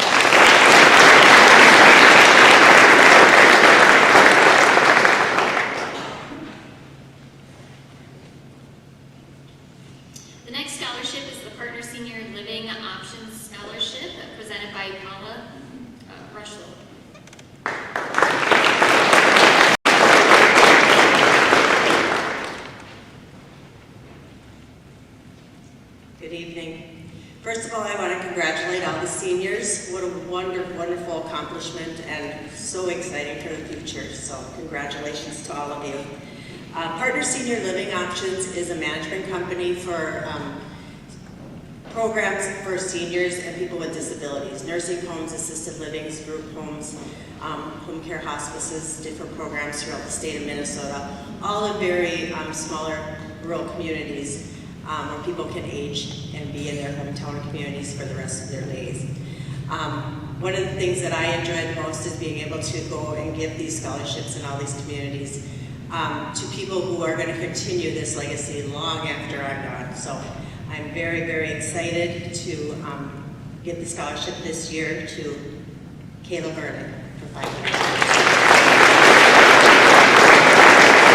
The next scholarship is the Partner Senior Living Options Scholarship presented by Paula Rushlow. Good evening. First of all, I want to congratulate all the seniors. What a wonderful, wonderful accomplishment and so exciting for the future. So congratulations to all of you. Partner Senior Living Options is a management company for programs for seniors and people with disabilities. Nursing homes, assisted livings, group homes, home care hospices, different programs throughout the state of Minnesota, all in very smaller rural communities where people can age and be in their hometown communities for the rest of their days. One of the things that I enjoy the most is being able to go and give these scholarships in all these communities to people who are going to continue this legacy long after I'm gone. So I'm very, very excited to give the scholarship this year to Kayla Vernon for $500.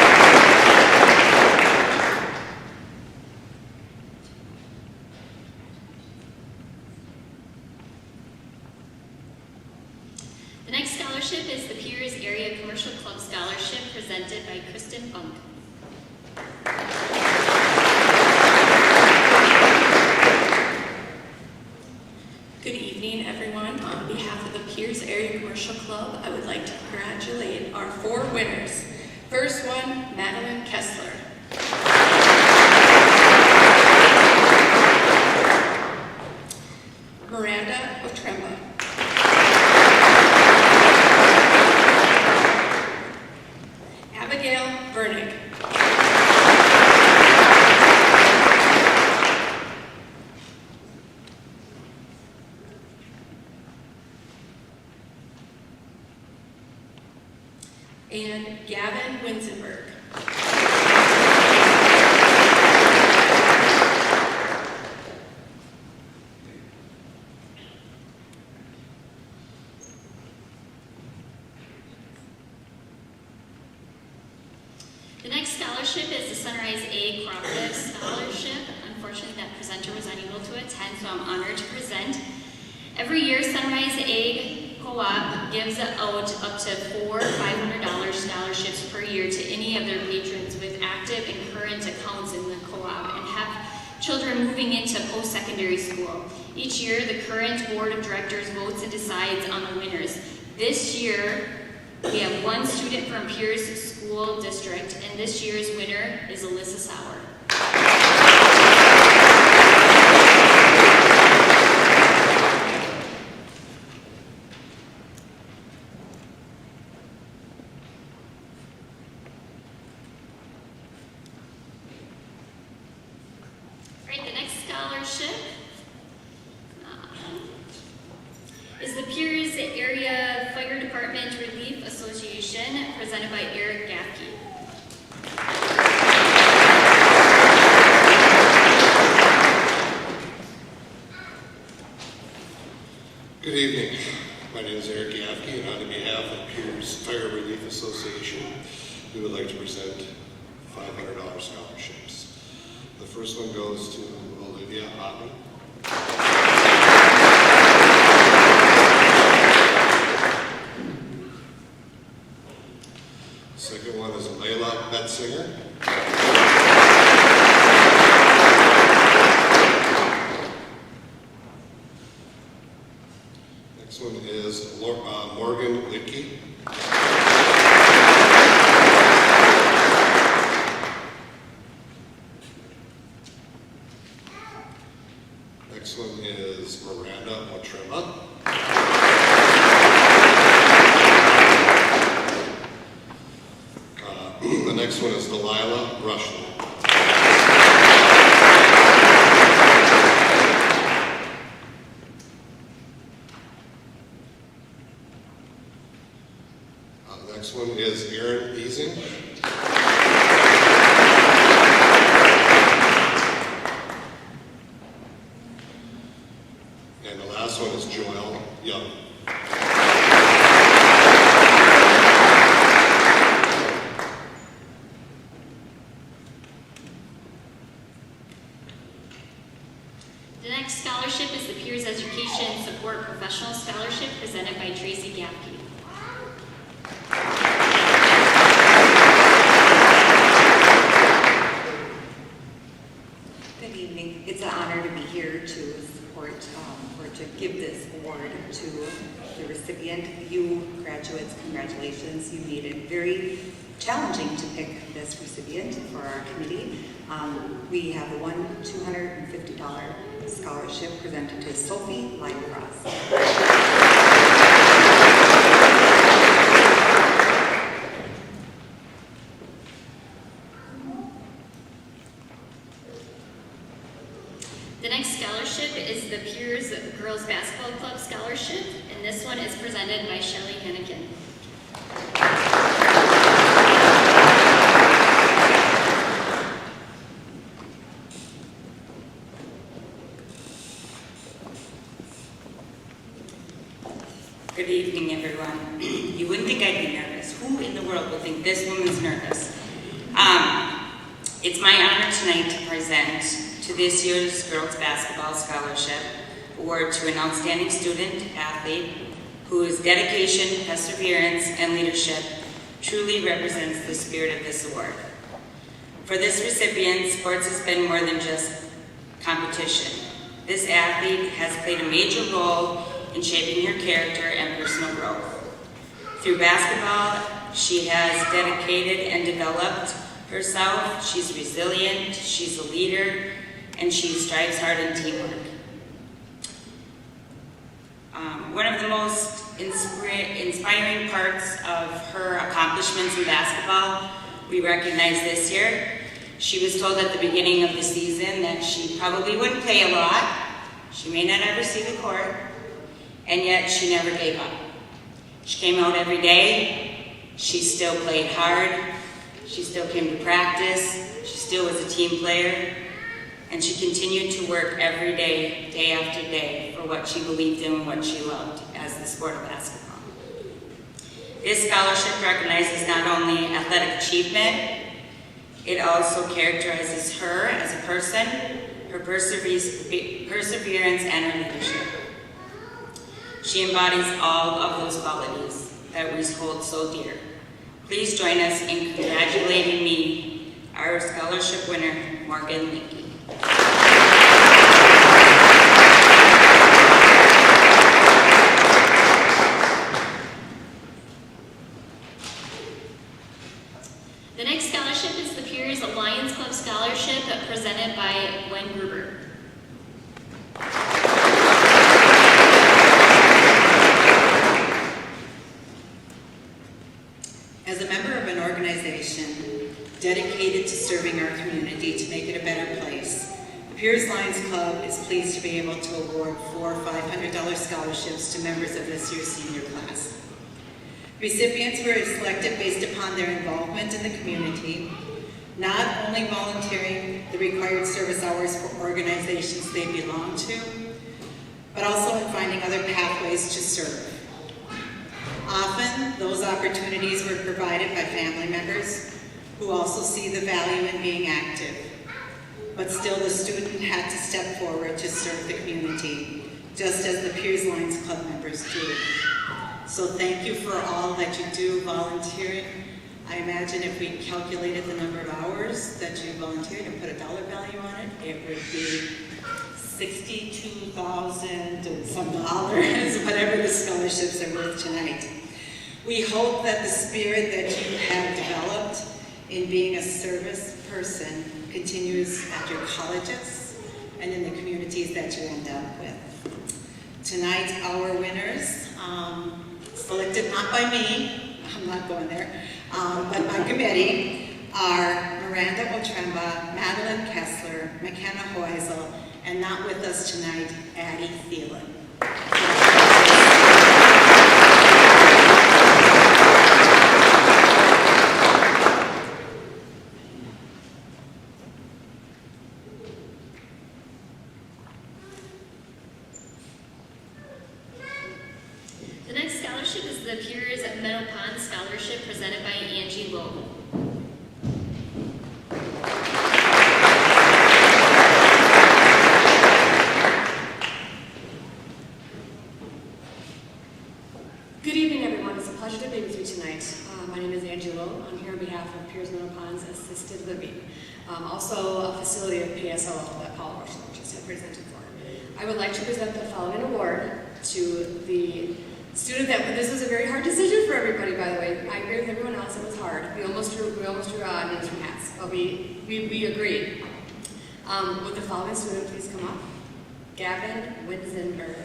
Club, I would like to congratulate our 4 winners. First one, Madeline Kessler. Miranda Otremba. Abigail Bernick. And Gavin Winsenberg. The next scholarship is the Sunrise A Cooperative Scholarship. Unfortunately, that presenter was unable to attend, so I'm honored to present. Every year, Sunrise A Co-op gives out up to 4 $500 scholarships per year to any of their patrons with active and current accounts in the co-op and have children moving into post-secondary school. Each year, the current board of directors votes and decides on the winners. This year, we have 1 student from Pierce School District, and this year's winner is Alyssa Sauer. Is the Piers Area Fire Department Relief Association, presented by Eric Gaffke. Good evening. My name is Eric Gaffke, and on behalf of Piers Fire Relief Association, we would like to present $500 scholarships. The first one goes to Olivia Otten. Second one is Layla Betzinger. Next one is Morgan Lidke. Next one is Miranda Otremba. The next one is Delilah Rushland. The next one is Erin Easing. And the last one is Joelle Young. The next scholarship is the Peers Education Support Professional Scholarship, presented by Tracy Gaffke. Good evening. It's an honor to be here to support or to give this award to the recipient. You graduates, congratulations. You made it very challenging to pick this recipient for our committee. We have a $250 scholarship presented to Sophie Linecross. The next scholarship is the Piers Girls Basketball Club Scholarship, and this one is presented by Shelley Hennigan. Good evening, everyone. You wouldn't think I'd be nervous. Who in the world would think this woman's nervous? It's my honor tonight to present to this year's Girls Basketball Scholarship Award to an outstanding student athlete whose dedication, perseverance, and leadership truly represents the spirit of this award. For this recipient, sports has been more than just competition. This athlete has played a major role in shaping her character and personal growth. Through basketball, she has dedicated and developed herself. She's resilient, she's a leader, and she strives hard in teamwork. One of the most inspiring parts of her accomplishments in basketball we recognize this year. She was told at the beginning of the season that she probably wouldn't play a lot. She may not ever see the court, and yet she never gave up. She came out every day. She still played hard. She still came to practice. She still was a team player. And she continued to work every day, day after day, for what she believed in and what she loved as the sport of basketball. This scholarship recognizes not only athletic achievement, it also characterizes her as a person, her perseverance, and her leadership. She embodies all of those qualities that we hold so dear. Please join us in congratulating me, our scholarship winner, Morgan Linkey. The next scholarship is the Piers Lions Club Scholarship presented by Gwen Gruber. As a member of an organization dedicated to serving our community to make it a better place, the Piers Lions Club is pleased to be able to award 4 $500 scholarships to members of this year's senior class. Recipients were selected based upon their involvement in the community, not only volunteering the required service hours for organizations they belong to, but also in finding other pathways to serve. Often, those opportunities were provided by family members who also see the value in being active. But still, the student had to step forward to serve the community, just as the Piers Lions Club members do. So thank you for all that you do volunteering. I imagine if we calculated the number of hours that you volunteered and put a dollar value on it, it would be $62,000 and some dollars, whatever the scholarships are worth tonight. We hope that the spirit that you have developed in being a service person continues at your colleges and in the communities that you end up with. Tonight, our winners, selected not by me, I'm not going there, but by committee, are Miranda Otremba, Madeline Kessler, McKenna Hoisel, and not with us tonight, Addie Thielen. The next scholarship is the Piers Meadow Pond Scholarship presented by Angie Lowe. Good evening, everyone. It's a pleasure to be with you tonight. My name is Angie Lowe. I'm here on behalf of Piers Meadow Ponds Assisted Living, also a facility of PSO that Paul Marshall just had presented for. I would like to present the following award to the student that, this was a very hard decision for everybody, by the way. I agree with everyone else, it was hard. We almost drew names from hats, but we agreed. Would the following student please come up? Gavin Witzenberg.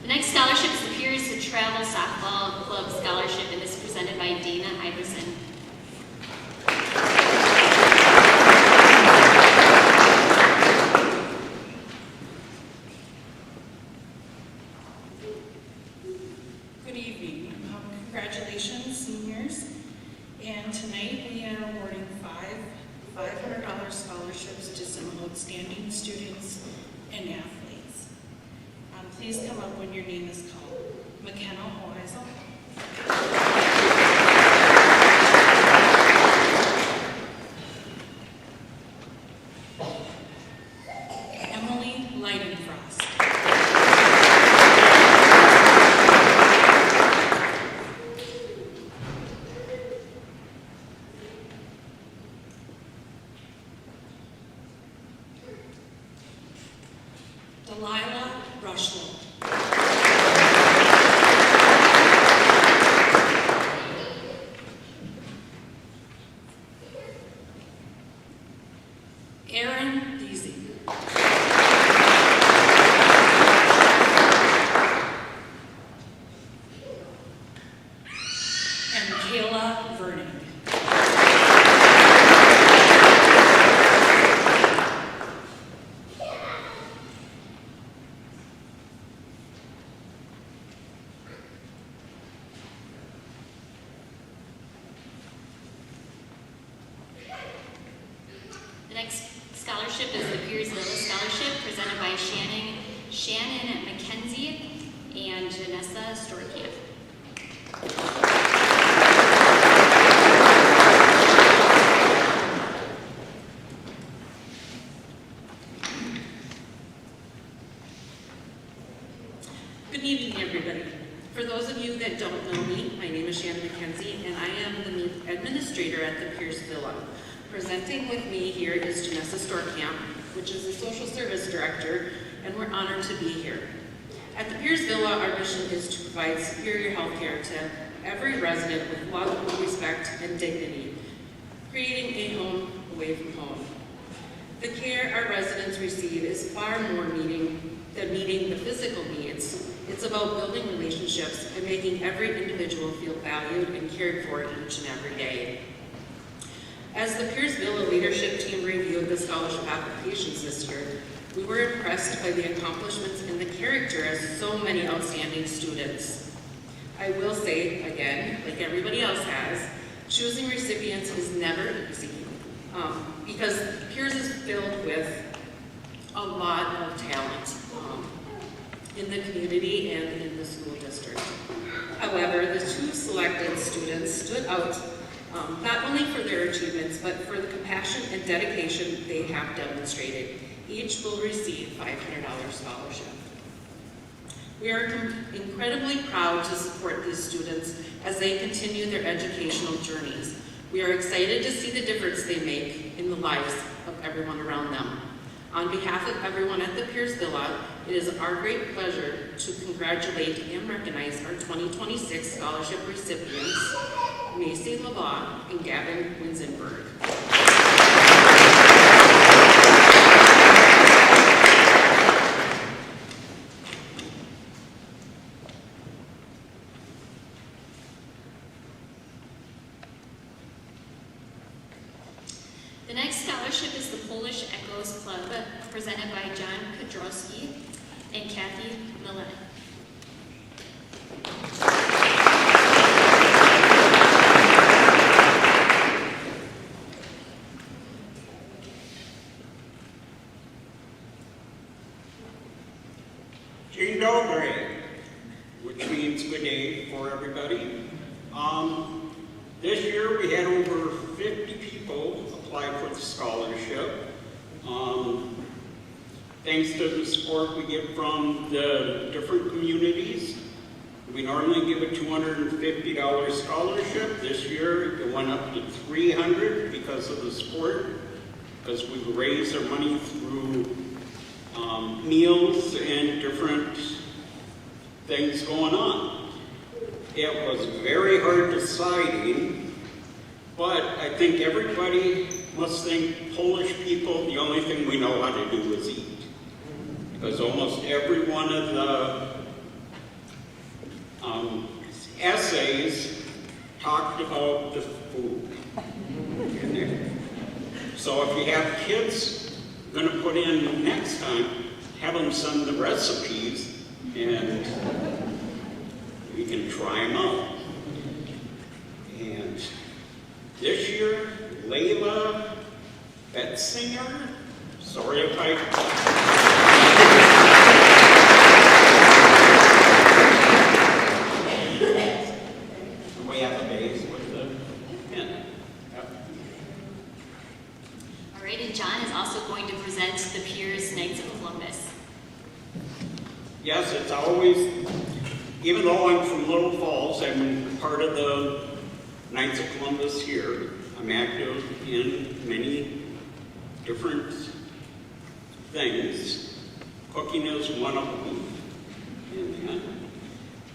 The next scholarship is the Piers Travel Softball Club Scholarship, and this is presented by Dana Iverson. Good evening. Congratulations, seniors. And tonight we are awarding five $500 scholarships to some outstanding students and athletes. Please come up when your name is called. McKenna Hoisel. Emily Leidenfrost. Delilah Rushlow. Aaron Deasy. And Kayla Vernon. The next scholarship is the Piers Villa Scholarship, presented by Shannon McKenzie and Janessa Storkamp. Good evening, everybody. For those of you that don't know me, my name is Shannon McKenzie, and I am the administrator at the Piers Villa. Presenting with me here is Janessa Storkamp, which is the social service director, and we're honored to be here. At the Piers Villa, our mission is to provide superior health care to every resident with love, respect, and dignity, creating a home away from home. The care our residents receive is far more than meeting the physical needs. It's about building relationships and making every individual feel valued and cared for each and every day. As the Piers Villa leadership team reviewed the scholarship applications this year, we were impressed by the accomplishments and the character of so many outstanding students. I will say, again, like everybody else has, choosing recipients is never easy because Piers is filled with a lot of talent in the community and in the school district. However, the two selected students stood out not only for their achievements, but for the compassion and dedication they have demonstrated. Each will receive $500 scholarship. We are incredibly proud to support these students as they continue their educational journeys. We are excited to see the difference they make in the lives of everyone around them. On behalf of everyone at the Piers Villa, it is our great pleasure to congratulate and recognize our 2026 scholarship recipients, Macy LaVaugh and Gavin Winzenberg. The next scholarship is the Polish Echoes Club, presented by John Kudrowski and Kathy Millet. Dzień dobry, which means good day for everybody. This year we had over 50 people apply for the scholarship. Thanks to the support we get from the different communities. We normally give a $250 scholarship. This year it went up to $300 because of the support, because we raised our money through meals and different things going on. It was very hard deciding, but I think everybody must think Polish people, the only thing we know how to do is eat. Because almost every one of the essays talked about the food in there. So if you have kids going to put in next time, have them send the recipes and we can try them out. And this year, Layla Betzinger, sorry if I... We have a base with the pen. Yep. All right, and John is also going to present the Piers Knights of Columbus. Yes, it's always, even though I'm from Little Falls, I'm part of the Knights of Columbus here. I'm active in many different things. Cooking is one of them. And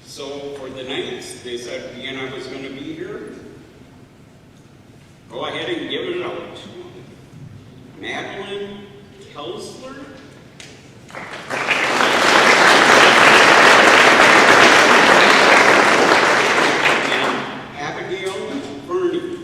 so for the nights, they said Vienna was going to be here. Go ahead and give it out. Madeline Kelsler. And Abigail Burney.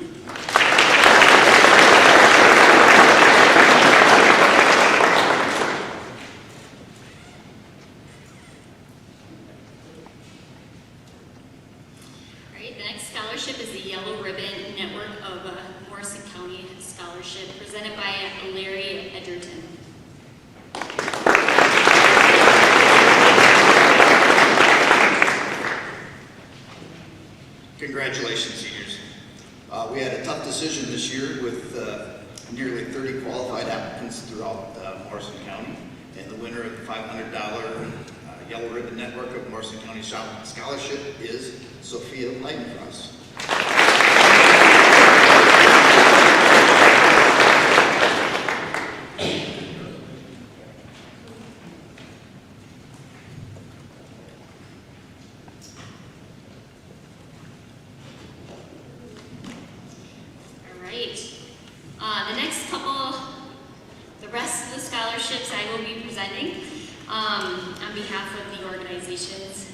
The next scholarship is the Yellow Ribbon Network of Morrison County Scholarship, presented by Larry Edgerton. Congratulations, seniors. We had a tough decision this year with nearly 30 qualified applicants throughout Morrison County, and the winner of the $500 Yellow Ribbon Network of Morrison County Scholarship is Sophia Leidenfrost. The next couple, the rest of the scholarships I will be presenting on behalf of the organizations.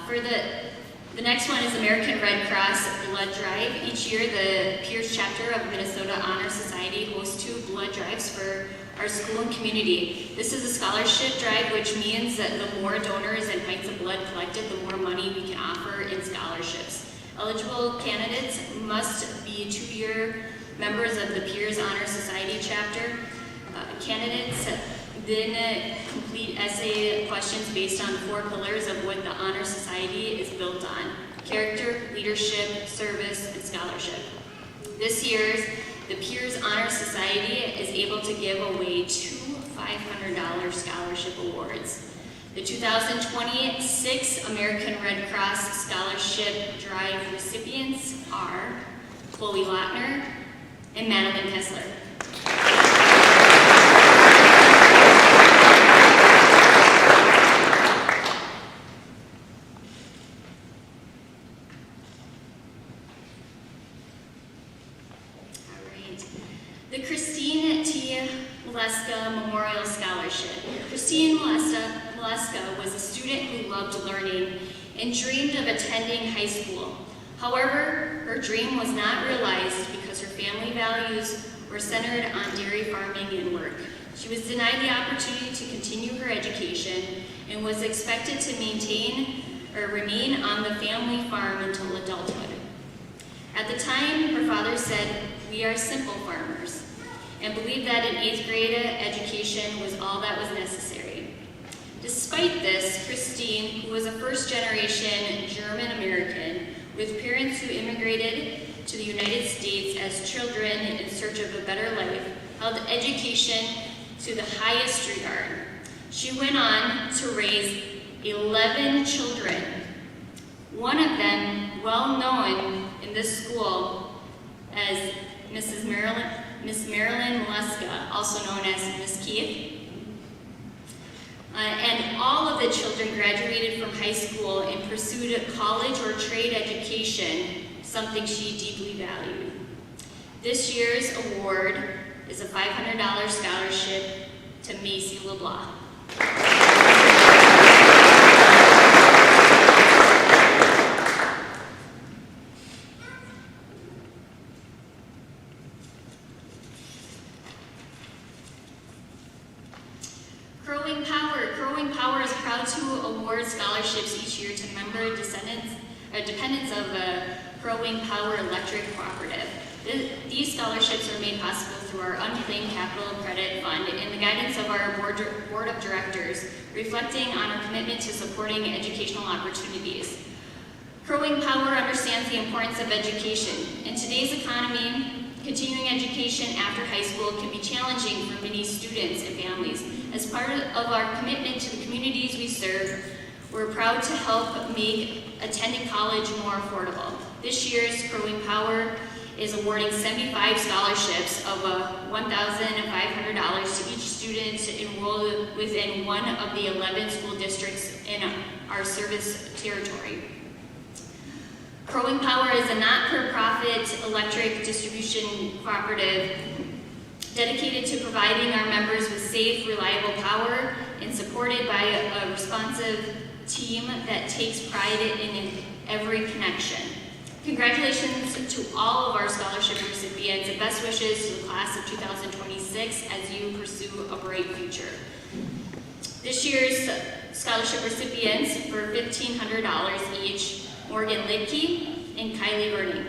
For the next one is American Red Cross Blood Drive. Each year, the Pierce chapter of Minnesota Honor Society hosts 2 blood drives for our school and community. This is a scholarship drive, which means that the more donors and pints of blood collected, the more money we can offer in scholarships. Eligible candidates must be 2-year members of the Pierce Honor Society chapter. Candidates then complete essay questions based on 4 pillars of what the Honor Society is built on: character, leadership, service, and scholarship. This year's the Pierce Honor Society is able to give away 2 $500 scholarship awards. The 2026 American Red Cross Scholarship Drive recipients are Chloe Lochner and Madeline Kessler. The Christine T. Maleska Memorial Scholarship. Christine Maleska was a student who loved learning and dreamed of attending high school. However, her dream was not realized because her family values were centered on dairy farming and work. She was denied the opportunity to continue her education and was expected to remain on the family farm until adulthood. At the time, her father said, "We are simple farmers," and believed that an 8th grade education was all that was necessary. Despite this, Christine, who was a first-generation German-American with parents who immigrated to the United States as children in search of a better life, held education to the highest regard. She went on to raise 11 children, one of them well known in this school as Miss Marilyn Maleska, also known as Miss Keith. And all of the children graduated from high school and pursued a college or trade education, something she deeply valued. This year's award is a $500 scholarship to Macy LeBlanc. Crowing Power is proud to award scholarships each year to member dependents of Crowing Power Electric Cooperative. These scholarships are made possible through our unclaimed capital credit fund and the guidance of our board of directors, reflecting on our commitment to supporting educational opportunities. Crowing Power understands the importance of education. In today's economy, continuing education after high school can be challenging for many students and families. As part of our commitment to the communities we serve, we're proud to help make attending college more affordable. This year's Crowing Power is awarding 75 scholarships of $1,500 to each student students enrolled within one of the 11 school districts in our service territory. Crowing Power is a not-for-profit electric distribution cooperative dedicated to providing our members with safe, reliable power and supported by a responsive team that takes pride in every connection. Congratulations to all of our scholarship recipients and best wishes to the class of 2026 as you pursue a bright future. This year's scholarship recipients for $1,500 each, Morgan Lidke and Kylie Verning.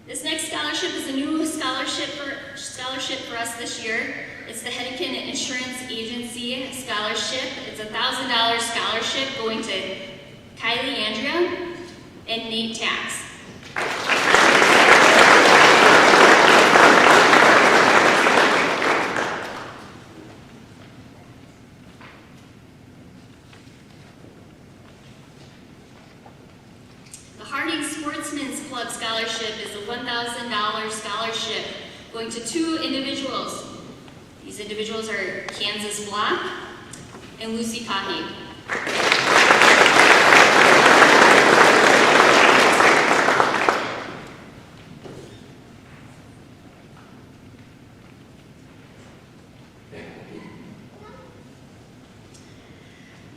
This next scholarship is a new scholarship for us this year. It's the Healy Insurance Agency Scholarship. It's a $1,000 scholarship going to Kylie Andrea and Nate Tax. Sportsman's Club Scholarship is a $1,000 scholarship going to 2 individuals. These individuals are Kansas Block and Lucy Kahi.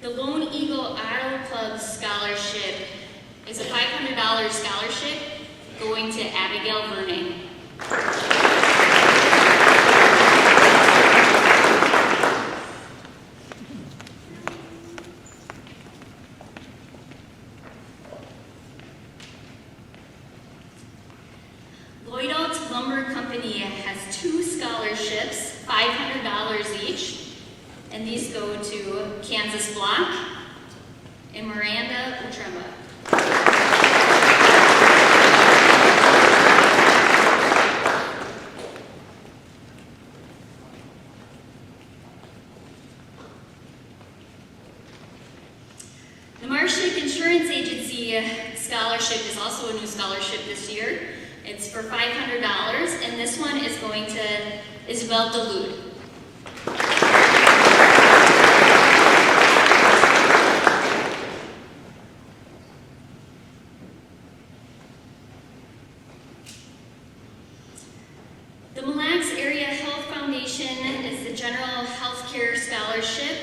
The Lone Eagle Auto Club Scholarship is a $500 scholarship going to Abigail Verning. Lloyd Alt Lumber Company has 2 scholarships, $500 each, and these go to Kansas Block and Miranda Utremba. The Marshak Insurance Agency Scholarship is also a new scholarship this year. It's for $500, and this one is going to Isabel Dulude. The Mille Lacs Area Health Foundation is the General Healthcare Scholarship.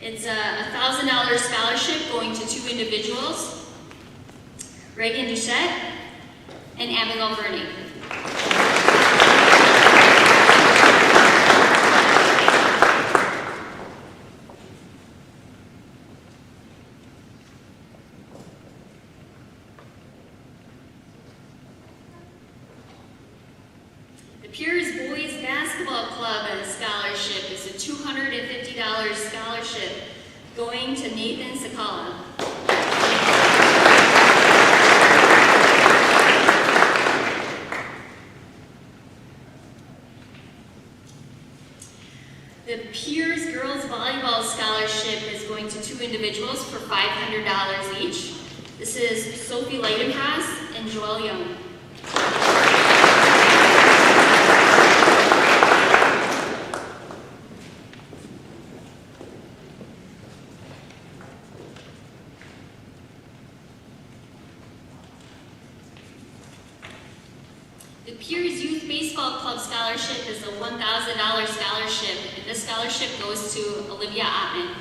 It's a $1,000 scholarship going to 2 individuals, Reagan Duchette and Abigail Verning. The Piers Boys Basketball Club Scholarship is a $250 scholarship going to Nathan Sakala. The Piers Girls Volleyball Scholarship is going to 2 individuals for $500 each. This is Sophie Leidenhaus and Joelle Young. The Piers Youth Baseball Club Scholarship is a $1,000 scholarship, and this scholarship goes to Olivia Ottman.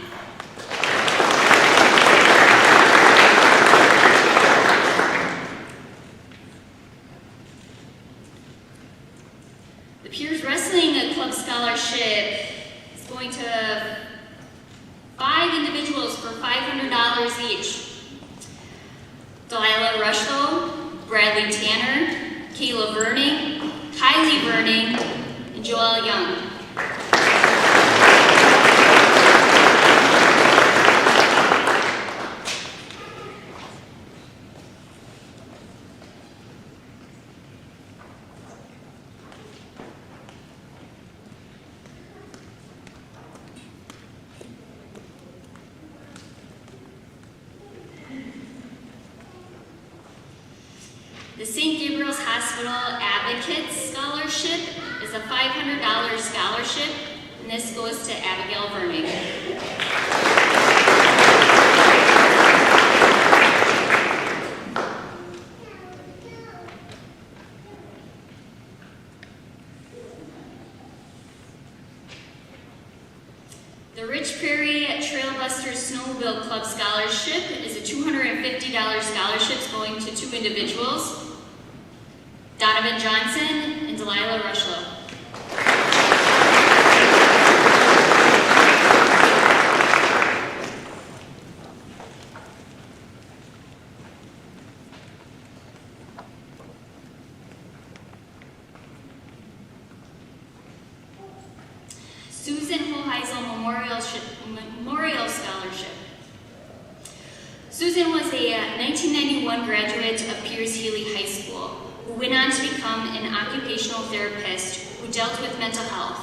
The Piers Wrestling Club Scholarship is going to 5 individuals for $500 each. Delilah Rushlow, Bradley Tanner, Kayla Verning, Kylie Verning, and Joelle Young. The St. Gabriel's Hospital Advocates Scholarship is a $500 scholarship, and this goes to Abigail Verning. The Rich Prairie Trailbusters Snowmobile Club Scholarship is a $250 scholarship going to 2 individuals, Donovan Johnson and Delilah Rushlow. Susan Hoheisel Memorial Scholarship. Susan was a 1991 graduate of Pierce Healy High School, who went on to become an occupational therapist who dealt with mental health.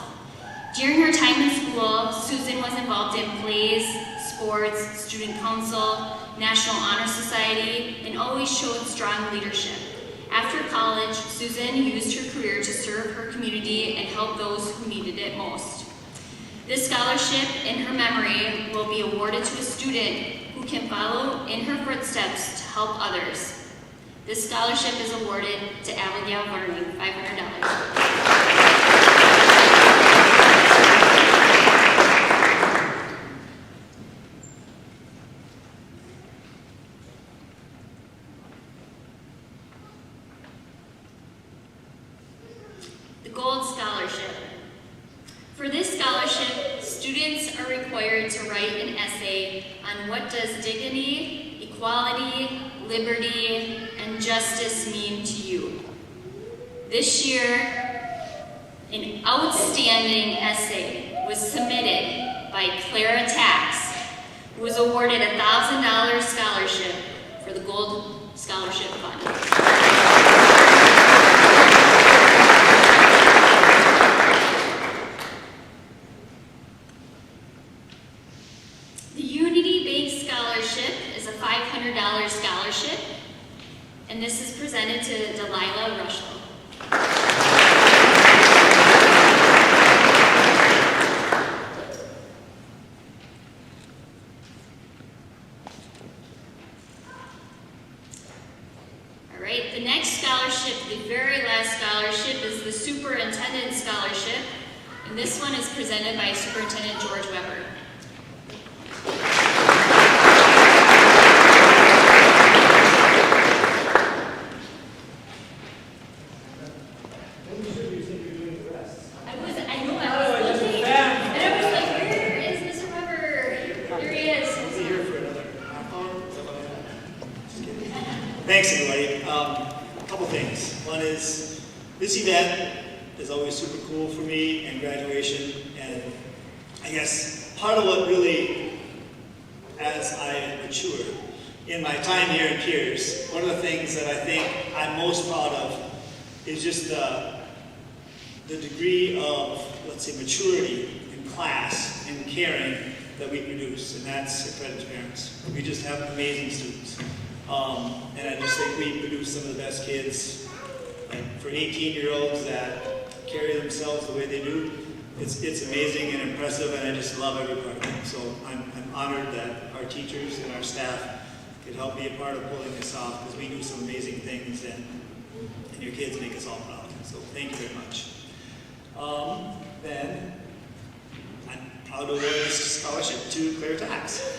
During her time in school, Susan was involved in plays, sports, student council, National Honor Society, and always showed strong leadership. After college, Susan used her career to serve her community and help those who needed it most. This scholarship, in her memory, will be awarded to a student who can follow in her footsteps to help others. This scholarship is awarded to Abigail Verning, $500. The Gold Scholarship. For this scholarship, students are required to write an essay on what does dignity, equality, liberty, and justice mean to you. This year, an outstanding essay was submitted by Clara Tax, who was awarded a $1,000 scholarship for the Gold Scholarship Fund. $500 scholarship, and this is presented to Delilah Rushlow. All right, the next scholarship, the very last scholarship, is the Superintendent Scholarship, and this one is presented by Superintendent George Weber. Thanks, everybody. A couple things. One is, this event is always super cool for me, and graduation, and I guess part of what really, as I mature in my time here in Pierce, one of the things that I think I'm most proud of is just the degree of, let's say, maturity in class and caring that we produce, and that's a credit to parents. We just have amazing students. And I just think we produce some of the best kids. Like for 18-year-olds that carry themselves the way they do, it's amazing and impressive, and I just love every part of it. So I'm honored that our teachers and our staff could help be a part of pulling this off, because we do some amazing things, and your kids make us all proud. So thank you very much. Then I'm proud to award this scholarship to Clara Tax.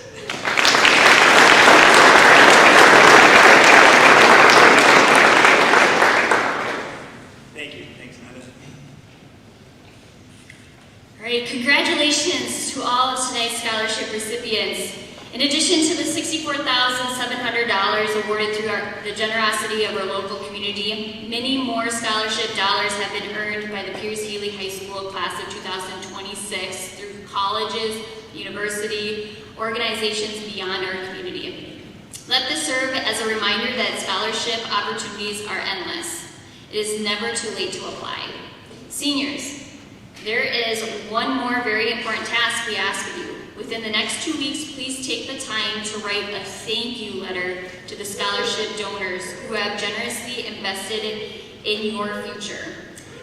Congratulations to all of tonight's scholarship recipients. In addition to the $64,700 awarded through the generosity of our local community, many more scholarship dollars have been earned by the Pierce Healy High School class of 2026 through colleges, university, organizations beyond our community. Let this serve as a reminder that scholarship opportunities are endless. It is never too late to apply. Seniors, there is one more very important task we ask of you. Within the next 2 weeks, please take the time to write a thank you letter to the scholarship donors who have generously invested in your future.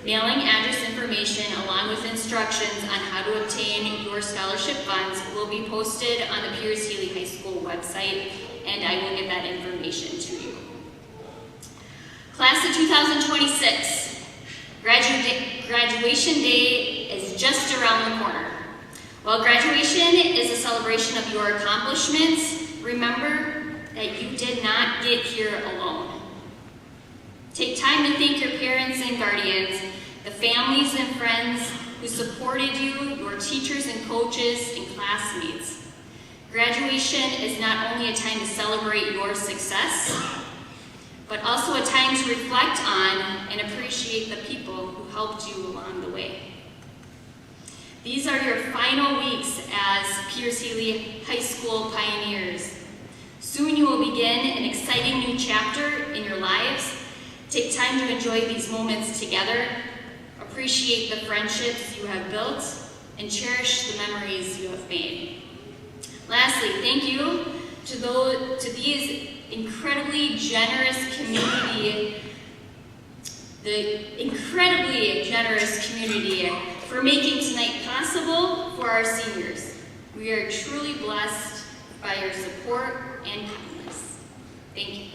Mailing address information along with instructions on how to obtain your scholarship funds will be posted on the Piers Healy High School website, and I will get that information to you. Class of 2026, graduation day is just around the corner. While graduation is a celebration of your accomplishments, remember that you did not get here alone. Take time to thank your parents and guardians, the families and friends who supported you, your teachers and coaches and classmates. Graduation is not only a time to celebrate your success, but also a time to reflect on and appreciate the people who helped you along the way. These are your final weeks as Piers Healy High School pioneers. Soon you will begin an exciting new chapter in your lives. Take time to enjoy these moments together, appreciate the friendships you have built, and cherish the memories you have made. Lastly, thank you to these incredibly generous community, for making tonight possible for our seniors. We are truly blessed by your support and kindness. Thank you.